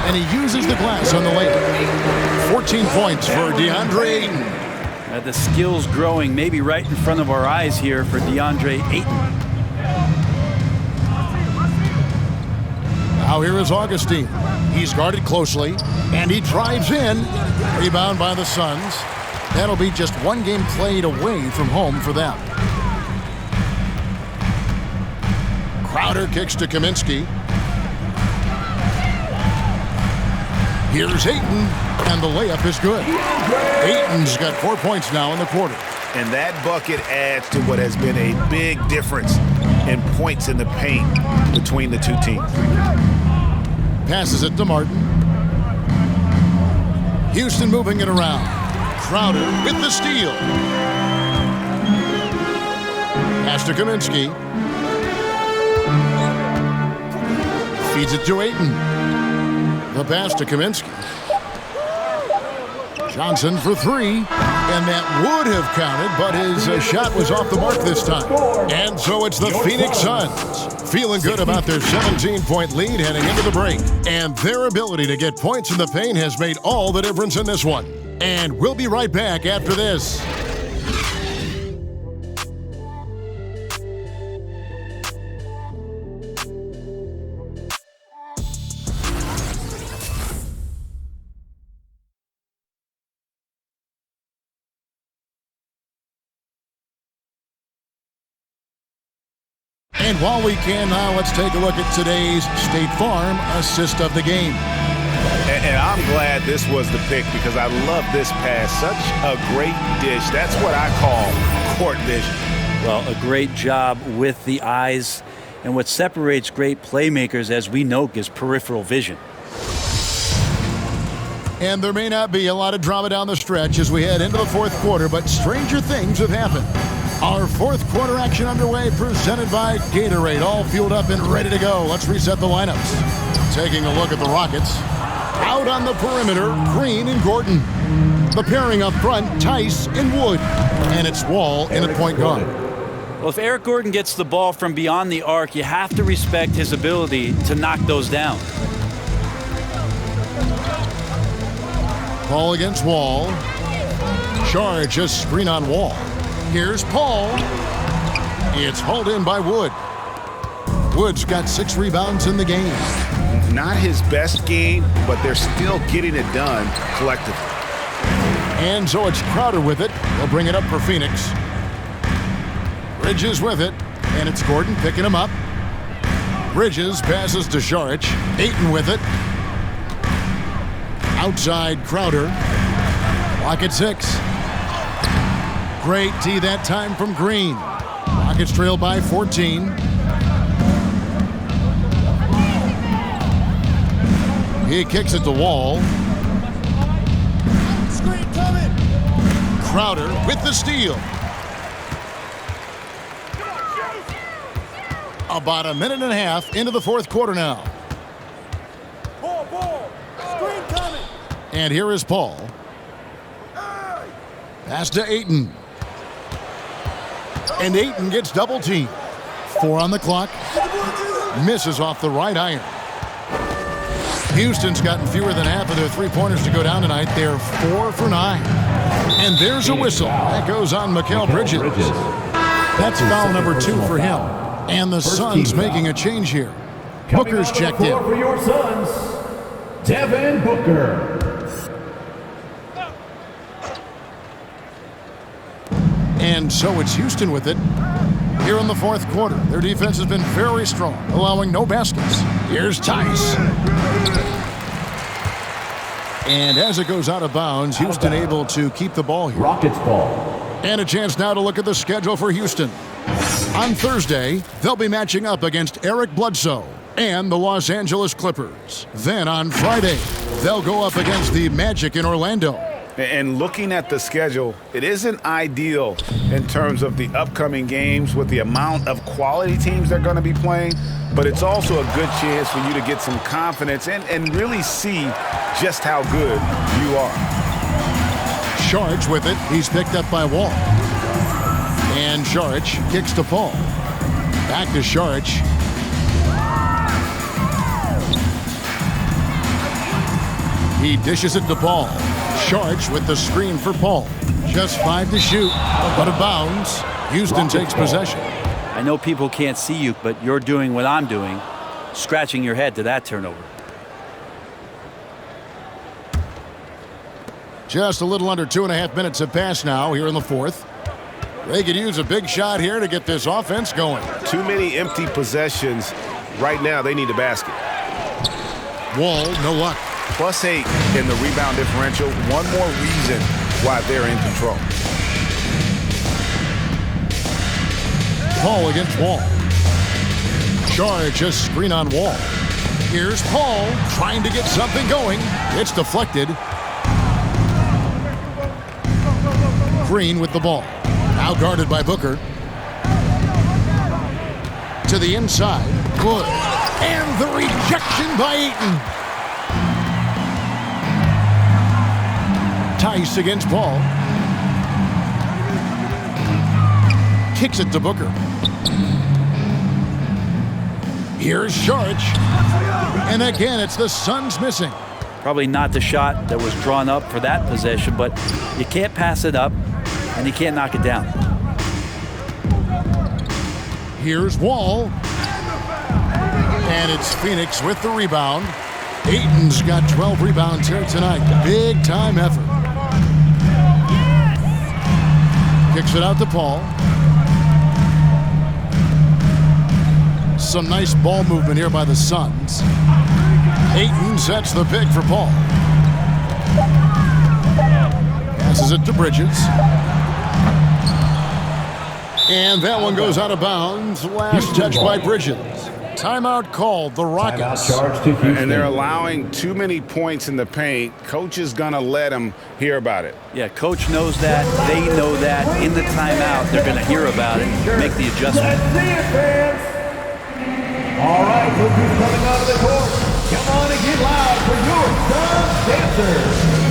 And he uses the glass on the layup. 14 points for DeAndre Ayton. The skills growing maybe right in front of our eyes here for DeAndre Ayton. Now here is Augustine. He's guarded closely, and he drives in. Rebound by the Suns. That'll be just 1 game played away from home for them. Crowder kicks to Kaminsky. Here's Ayton, and the layup is good. Ayton's got 4 points now in the quarter. And that bucket adds to what has been a big difference in points in the paint between the two teams. Passes it to Martin. Houston moving it around. Crowder with the steal. Pass to Kaminsky. Feeds it to Ayton. The pass to Kaminsky. Johnson for 3. And that would have counted, but his shot was off the mark this time. And so it's the Phoenix Suns. Feeling good about their 17-point lead heading into the break. And their ability to get points in the paint has made all the difference in this one. And we'll be right back after this. And while we can now, let's take a look at today's State Farm assist of the game. And I'm glad this was the pick because I love this pass. Such a great dish. That's what I call court vision. Well, a great job with the eyes. And what separates great playmakers, as we know, is peripheral vision. And there may not be a lot of drama down the stretch as we head into the fourth quarter, but stranger things have happened. Our fourth quarter action underway, presented by Gatorade, all fueled up and ready to go. Let's reset the lineups. Taking a look at the Rockets. Out on the perimeter, Green and Gordon. The pairing up front, Tice and Wood. And it's Wall in at point guard. Well, if Eric Gordon gets the ball from beyond the arc, you have to respect his ability to knock those down. Ball against Wall. Charge, a screen on Wall. Here's Paul. It's hauled in by Wood. Wood's got 6 rebounds in the game. Not his best game, but they're still getting it done collectively. And so it's Crowder with it. They'll bring it up for Phoenix. Bridges with it, and it's Gordon picking him up. Bridges passes to Saric. Ayton with it. Outside Crowder. Clock at 6. Great D that time from Green. Rockets trail by 14. He kicks it to Wall. Screen coming. Crowder with the steal. About a minute and a half into the fourth quarter now. And here is Paul. Pass to Ayton. And Ayton gets double teamed. 4 on the clock. Misses off the right iron. Houston's gotten fewer than half of their three-pointers to go down tonight. They're 4 for 9. And there's a whistle. That goes on Mikal Bridges. That's foul number 2 for him. And the Suns making a change here. Booker's checked in. For your Suns, Devin Booker. And so it's Houston with it. Here in the fourth quarter, their defense has been very strong, allowing no baskets. Here's Tice. And as it goes out of bounds, Houston able to keep the ball here. Rockets ball. And a chance now to look at the schedule for Houston. On Thursday, they'll be matching up against Eric Bledsoe and the Los Angeles Clippers. Then on Friday, they'll go up against the Magic in Orlando. And looking at the schedule, it isn't ideal in terms of the upcoming games with the amount of quality teams they're going to be playing, but it's also a good chance for you to get some confidence and really see just how good you are. Saric with it. He's picked up by Wall. And Saric kicks to Paul. Back to Saric. He dishes it to Paul. Saric with the screen for Paul. Just 5 to shoot, but a bounds. Houston takes possession. I know people can't see you, but you're doing what I'm doing, scratching your head to that turnover. Just a little under 2.5 minutes have passed now here in the fourth. They could use a big shot here to get this offense going. Too many empty possessions. Right now, they need a basket. Wall, no luck. +8 in the rebound differential. One more reason why they're in control. Paul against Wall. Saric just screen on Wall. Here's Paul trying to get something going. It's deflected. Green with the ball. Now guarded by Booker. To the inside. Good. And the rejection by Ayton. Tice against Paul. Kicks it to Booker. Here's Saric. And again, it's the Suns missing. Probably not the shot that was drawn up for that possession, but you can't pass it up, and you can't knock it down. Here's Wall. And it's Phoenix with the rebound. Ayton's got 12 rebounds here tonight. Big time effort. Kicks it out to Paul. Some nice ball movement here by the Suns. Ayton sets the pick for Paul. Passes it to Bridges. And that one goes out of bounds. Last touch by Bridges. Timeout called, the Rockets. And they're allowing too many points in the paint. Coach is going to let them hear about it. Yeah, coach knows that. They know that. In the timeout, they're going to hear about it, make the adjustment. Let's see it, fans. All right, look who's coming out of the court. Come on and get loud for your Suns dancers.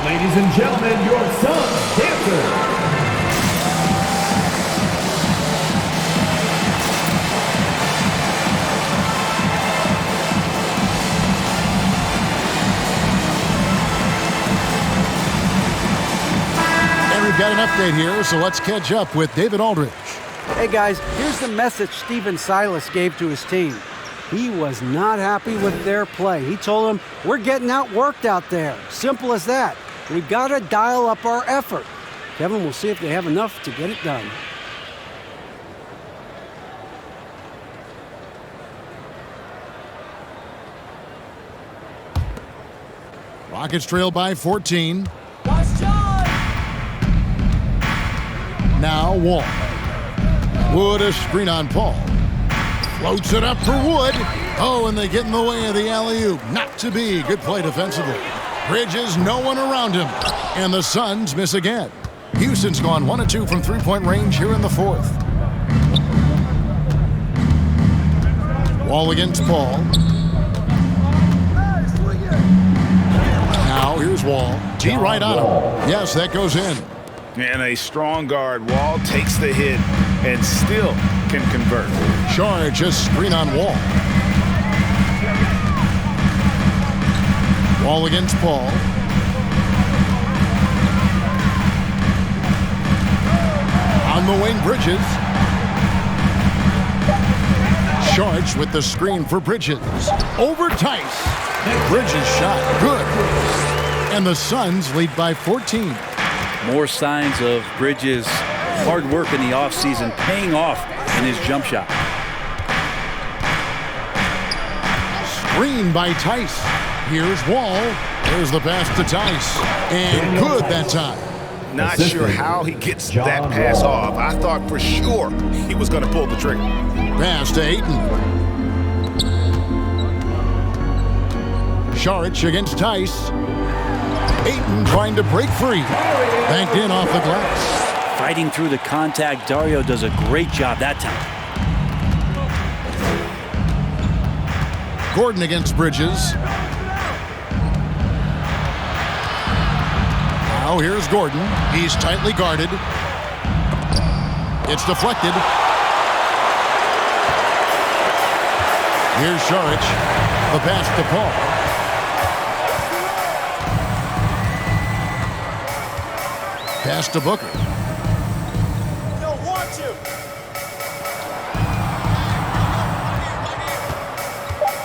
Ladies and gentlemen, your Suns dancers. we've got an update here, so let's catch up with David Aldridge. Hey guys, here's the message Stephen Silas gave to his team. He was not happy with their play. He told them, we're getting outworked out there. Simple as that. We've got to dial up our effort. Kevin will see if they have enough to get it done. Rockets trail by 14. Now Wall. Wood a screen on Paul. Floats it up for Wood. Oh, and they get in the way of the alley-oop. Not to be. Good play defensively. Bridges, no one around him. And the Suns miss again. Houston's gone 1 of 2 from three-point range here in the fourth. Wall against Paul. Now here's Wall. G right on him. Yes, that goes in. And a strong guard. Wall takes the hit and still can convert. Charge a screen on Wall. Wall against Paul. On the wing, Bridges. Charged with the screen for Bridges. Over Tice. Bridges shot. Good. And the Suns lead by 14. More signs of Bridges' hard work in the offseason paying off in his jump shot. Screen by Tice. Here's Wall. There's the pass to Tice. And good that time. Not sure how he gets that pass off. I thought for sure he was going to pull the trigger. Pass to Ayton. Saric against Tice. Ayton trying to break free. Banked in off the glass. Fighting through the contact, Dario does a great job that time. Gordon against Bridges. Now here's Gordon. He's tightly guarded. It's deflected. Here's Saric. The pass to Paul. Pass to Booker.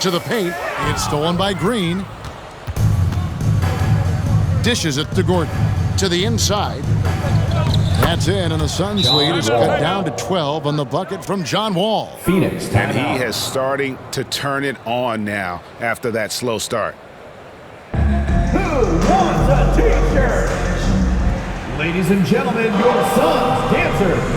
To the paint. It's stolen by Green. Dishes it to Gordon. To the inside. That's in, and the Suns' lead is cut down to 12 on the bucket from John Wall. Phoenix. And he is starting to turn it on now after that slow start. Who wants a t-shirt? Ladies and gentlemen, your Suns dancers.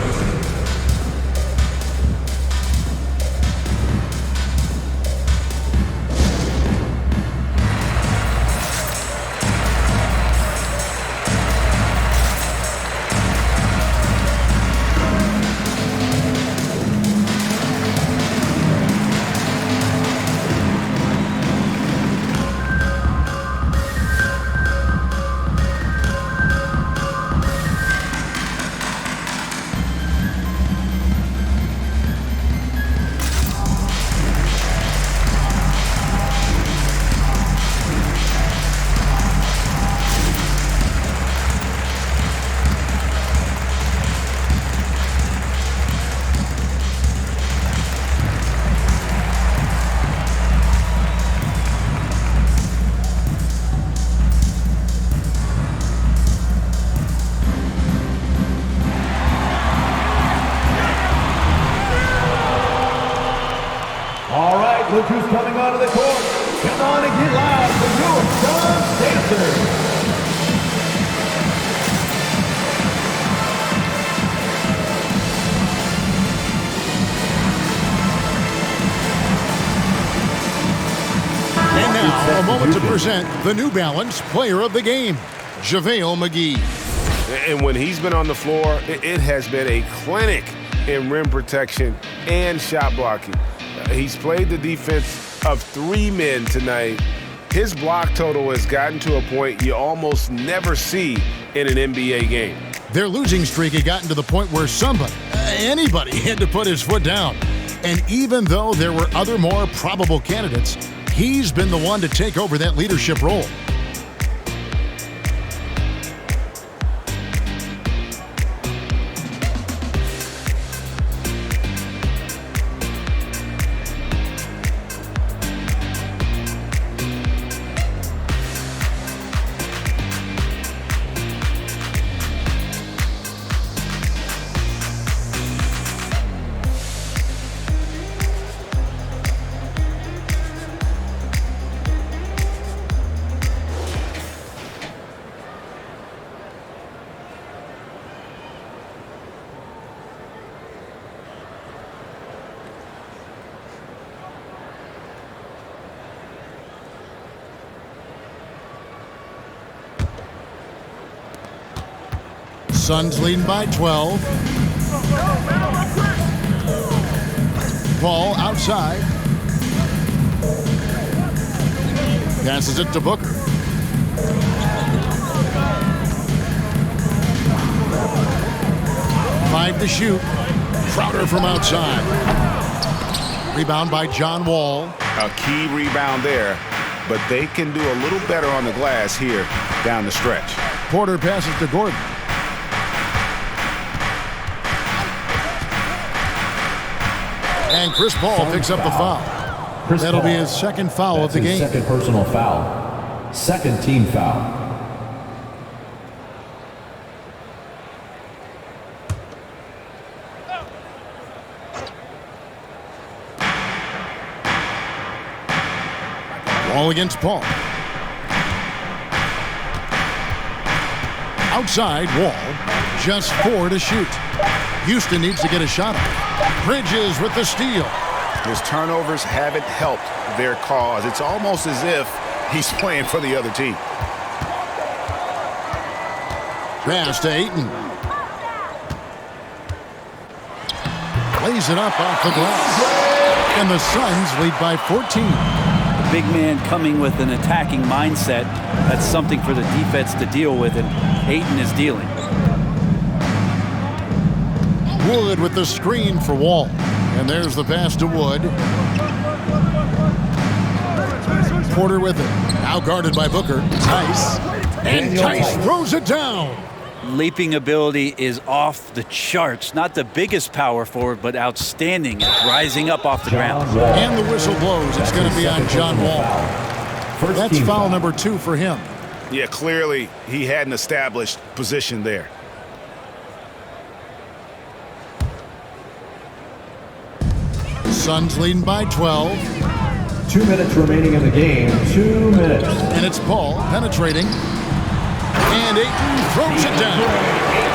Look who's coming onto the court. Come on and get loud for your Suns dancers. And now, a moment to present the New Balance Player of the Game, JaVale McGee. And when he's been on the floor, it has been a clinic in rim protection and shot blocking. He's played the defense of 3 men tonight. His block total has gotten to a point you almost never see in an NBA game. Their losing streak had gotten to the point where anybody had to put his foot down. And even though there were other more probable candidates, he's been the one to take over that leadership role. Suns leading by 12. Ball outside. Passes it to Booker. Five to shoot. Crowder from outside. Rebound by John Wall. A key rebound there, but they can do a little better on the glass here down the stretch. Porter passes to Gordon. And Chris Paul picks up the foul. That'll be his second foul of the game. Second personal foul. Second team foul. Ball against Paul. Outside, Wall. Just 4 to shoot. Houston needs to get a shot up. Bridges with the steal. His turnovers haven't helped their cause. It's almost as if he's playing for the other team. Pass to Ayton. Lays it up off the glass. And the Suns lead by 14. Big man coming with an attacking mindset. That's something for the defense to deal with, and Ayton is dealing. Wood with the screen for Wall. And there's the pass to Wood. Porter with it. Now guarded by Booker. Tice. And Tice throws it down. Leaping ability is off the charts. Not the biggest power forward, but outstanding. Rising up off the ground. And the whistle blows. It's going to be on John Wall. That's foul number 2 for him. Yeah, clearly he had an established position there. Suns leading by 12. 2 minutes remaining in the game. 2 minutes. And it's Paul penetrating. And Ayton throws it down.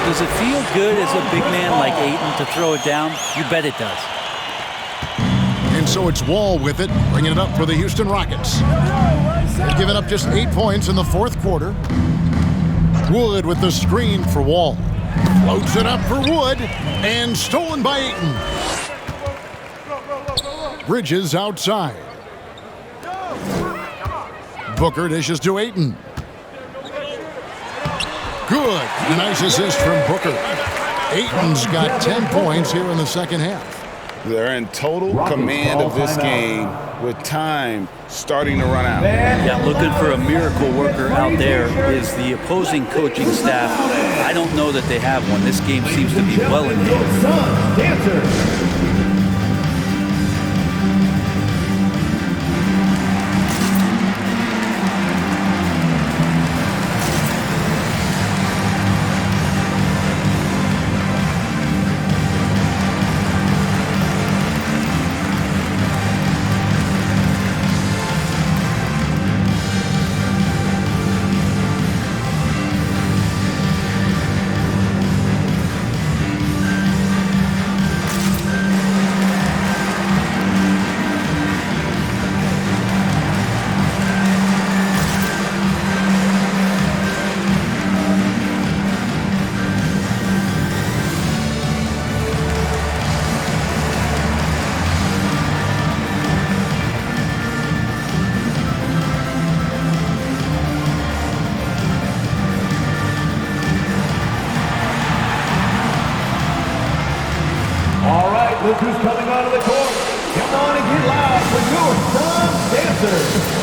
Does it feel good as a big man like Ayton to throw it down? You bet it does. And so it's Wall with it, bringing it up for the Houston Rockets. They've given up just 8 points in the fourth quarter. Wood with the screen for Wall. Floats it up for Wood, and stolen by Ayton. Bridges outside. Booker dishes to Ayton. Good. A nice assist from Booker. Ayton's got 10 points here in the second half. They're in total command of this game with time starting to run out. Yeah, looking for a miracle worker out there is the opposing coaching staff. I don't know that they have one. This game seems to be well in hand. Look who's coming onto the court. Come on and get loud for your Suns dancers.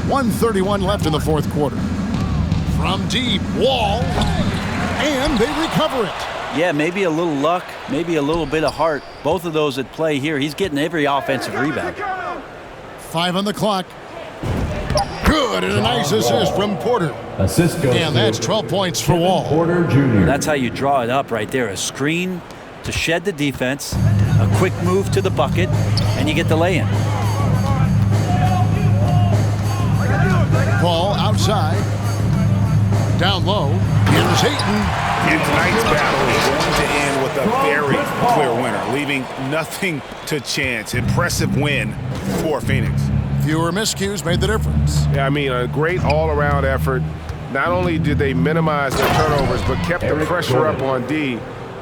.131 left in the fourth quarter. From deep, Wall, and they recover it. Yeah, maybe a little luck, maybe a little bit of heart. Both of those at play here. He's getting every offensive rebound. 5 on the clock. Good, and a nice assist from Porter. Assist goes and that's 12 points for Wall. Porter Jr. That's how you draw it up right there. A screen to shed the defense, a quick move to the bucket, and you get the lay-in. Ball outside. Down low. Here's Ayton. And tonight's battle is going to end with a very clear winner, leaving nothing to chance. Impressive win for Phoenix. Fewer miscues made the difference. Yeah, I mean, a great all-around effort. Not only did they minimize their turnovers, but kept the pressure up on D,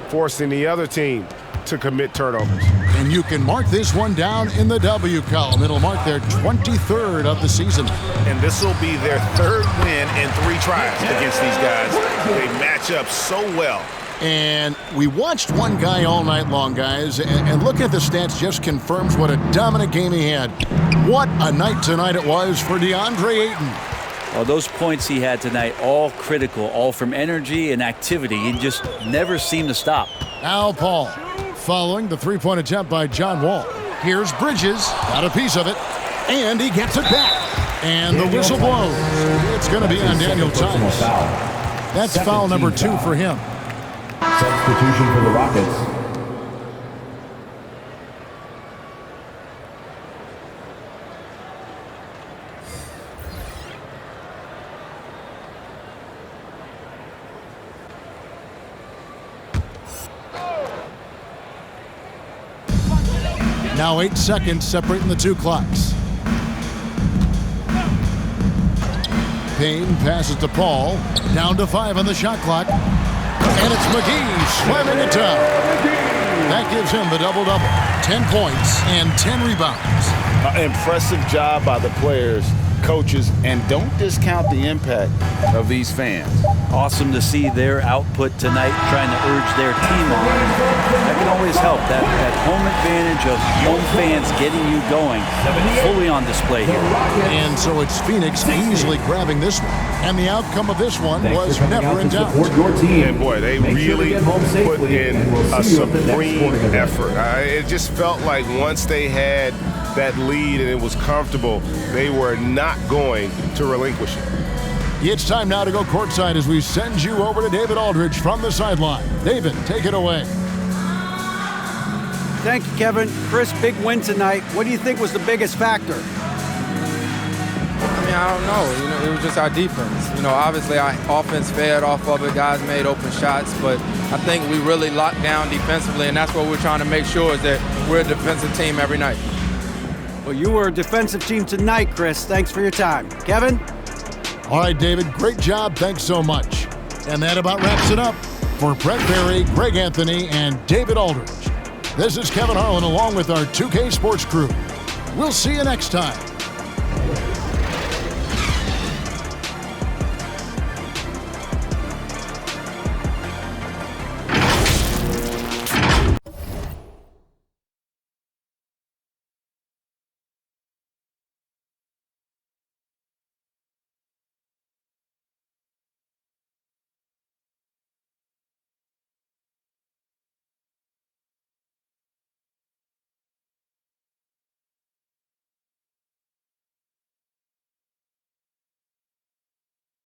forcing the other team to commit turnovers. And you can mark this one down in the W column. It'll mark their 23rd of the season. And this will be their 3rd win in 3 tries against these guys. They match up so well. And we watched one guy all night long, guys, and looking at the stats just confirms what a dominant game he had. What a night tonight it was for DeAndre Ayton. Well, those points he had tonight, all critical, all from energy and activity. He just never seemed to stop. Al Paul following the three-point attempt by John Wall. Here's Bridges, got a piece of it, and he gets it back. And the whistle blows. It's going to be on Daniel Tice. That's foul number 2 for him. Substitution for the Rockets. Now 8 seconds separating the 2 clocks. Payne passes to Paul. Down to 5 on the shot clock. And it's McGee slamming it down. That gives him the double-double. 10 points and 10 rebounds. Impressive job by the players, coaches, and don't discount the impact of these fans. Awesome to see their output tonight, trying to urge their team on. That can always help. That home advantage of home fans getting you going, fully on display here. And so it's Phoenix easily grabbing this one. And the outcome of this one was never in doubt. And boy, they really put in a supreme effort. It just felt like once they had that lead and it was comfortable, they were not going to relinquish it. It's time now to go courtside as we send you over to David Aldridge from the sideline. David, take it away. Thank you, Kevin. Chris, big win tonight. What do you think was the biggest factor? I mean, I don't know. It was just our defense. Obviously our offense fed off of it. Guys made open shots, but I think we really locked down defensively, and that's what we're trying to make sure is that we're a defensive team every night. Well, you were a defensive team tonight, Chris. Thanks for your time. Kevin? All right, David, great job. Thanks so much. And that about wraps it up. For Brett Berry, Greg Anthony, and David Aldridge, this is Kevin Harlan along with our 2K Sports crew. We'll see you next time.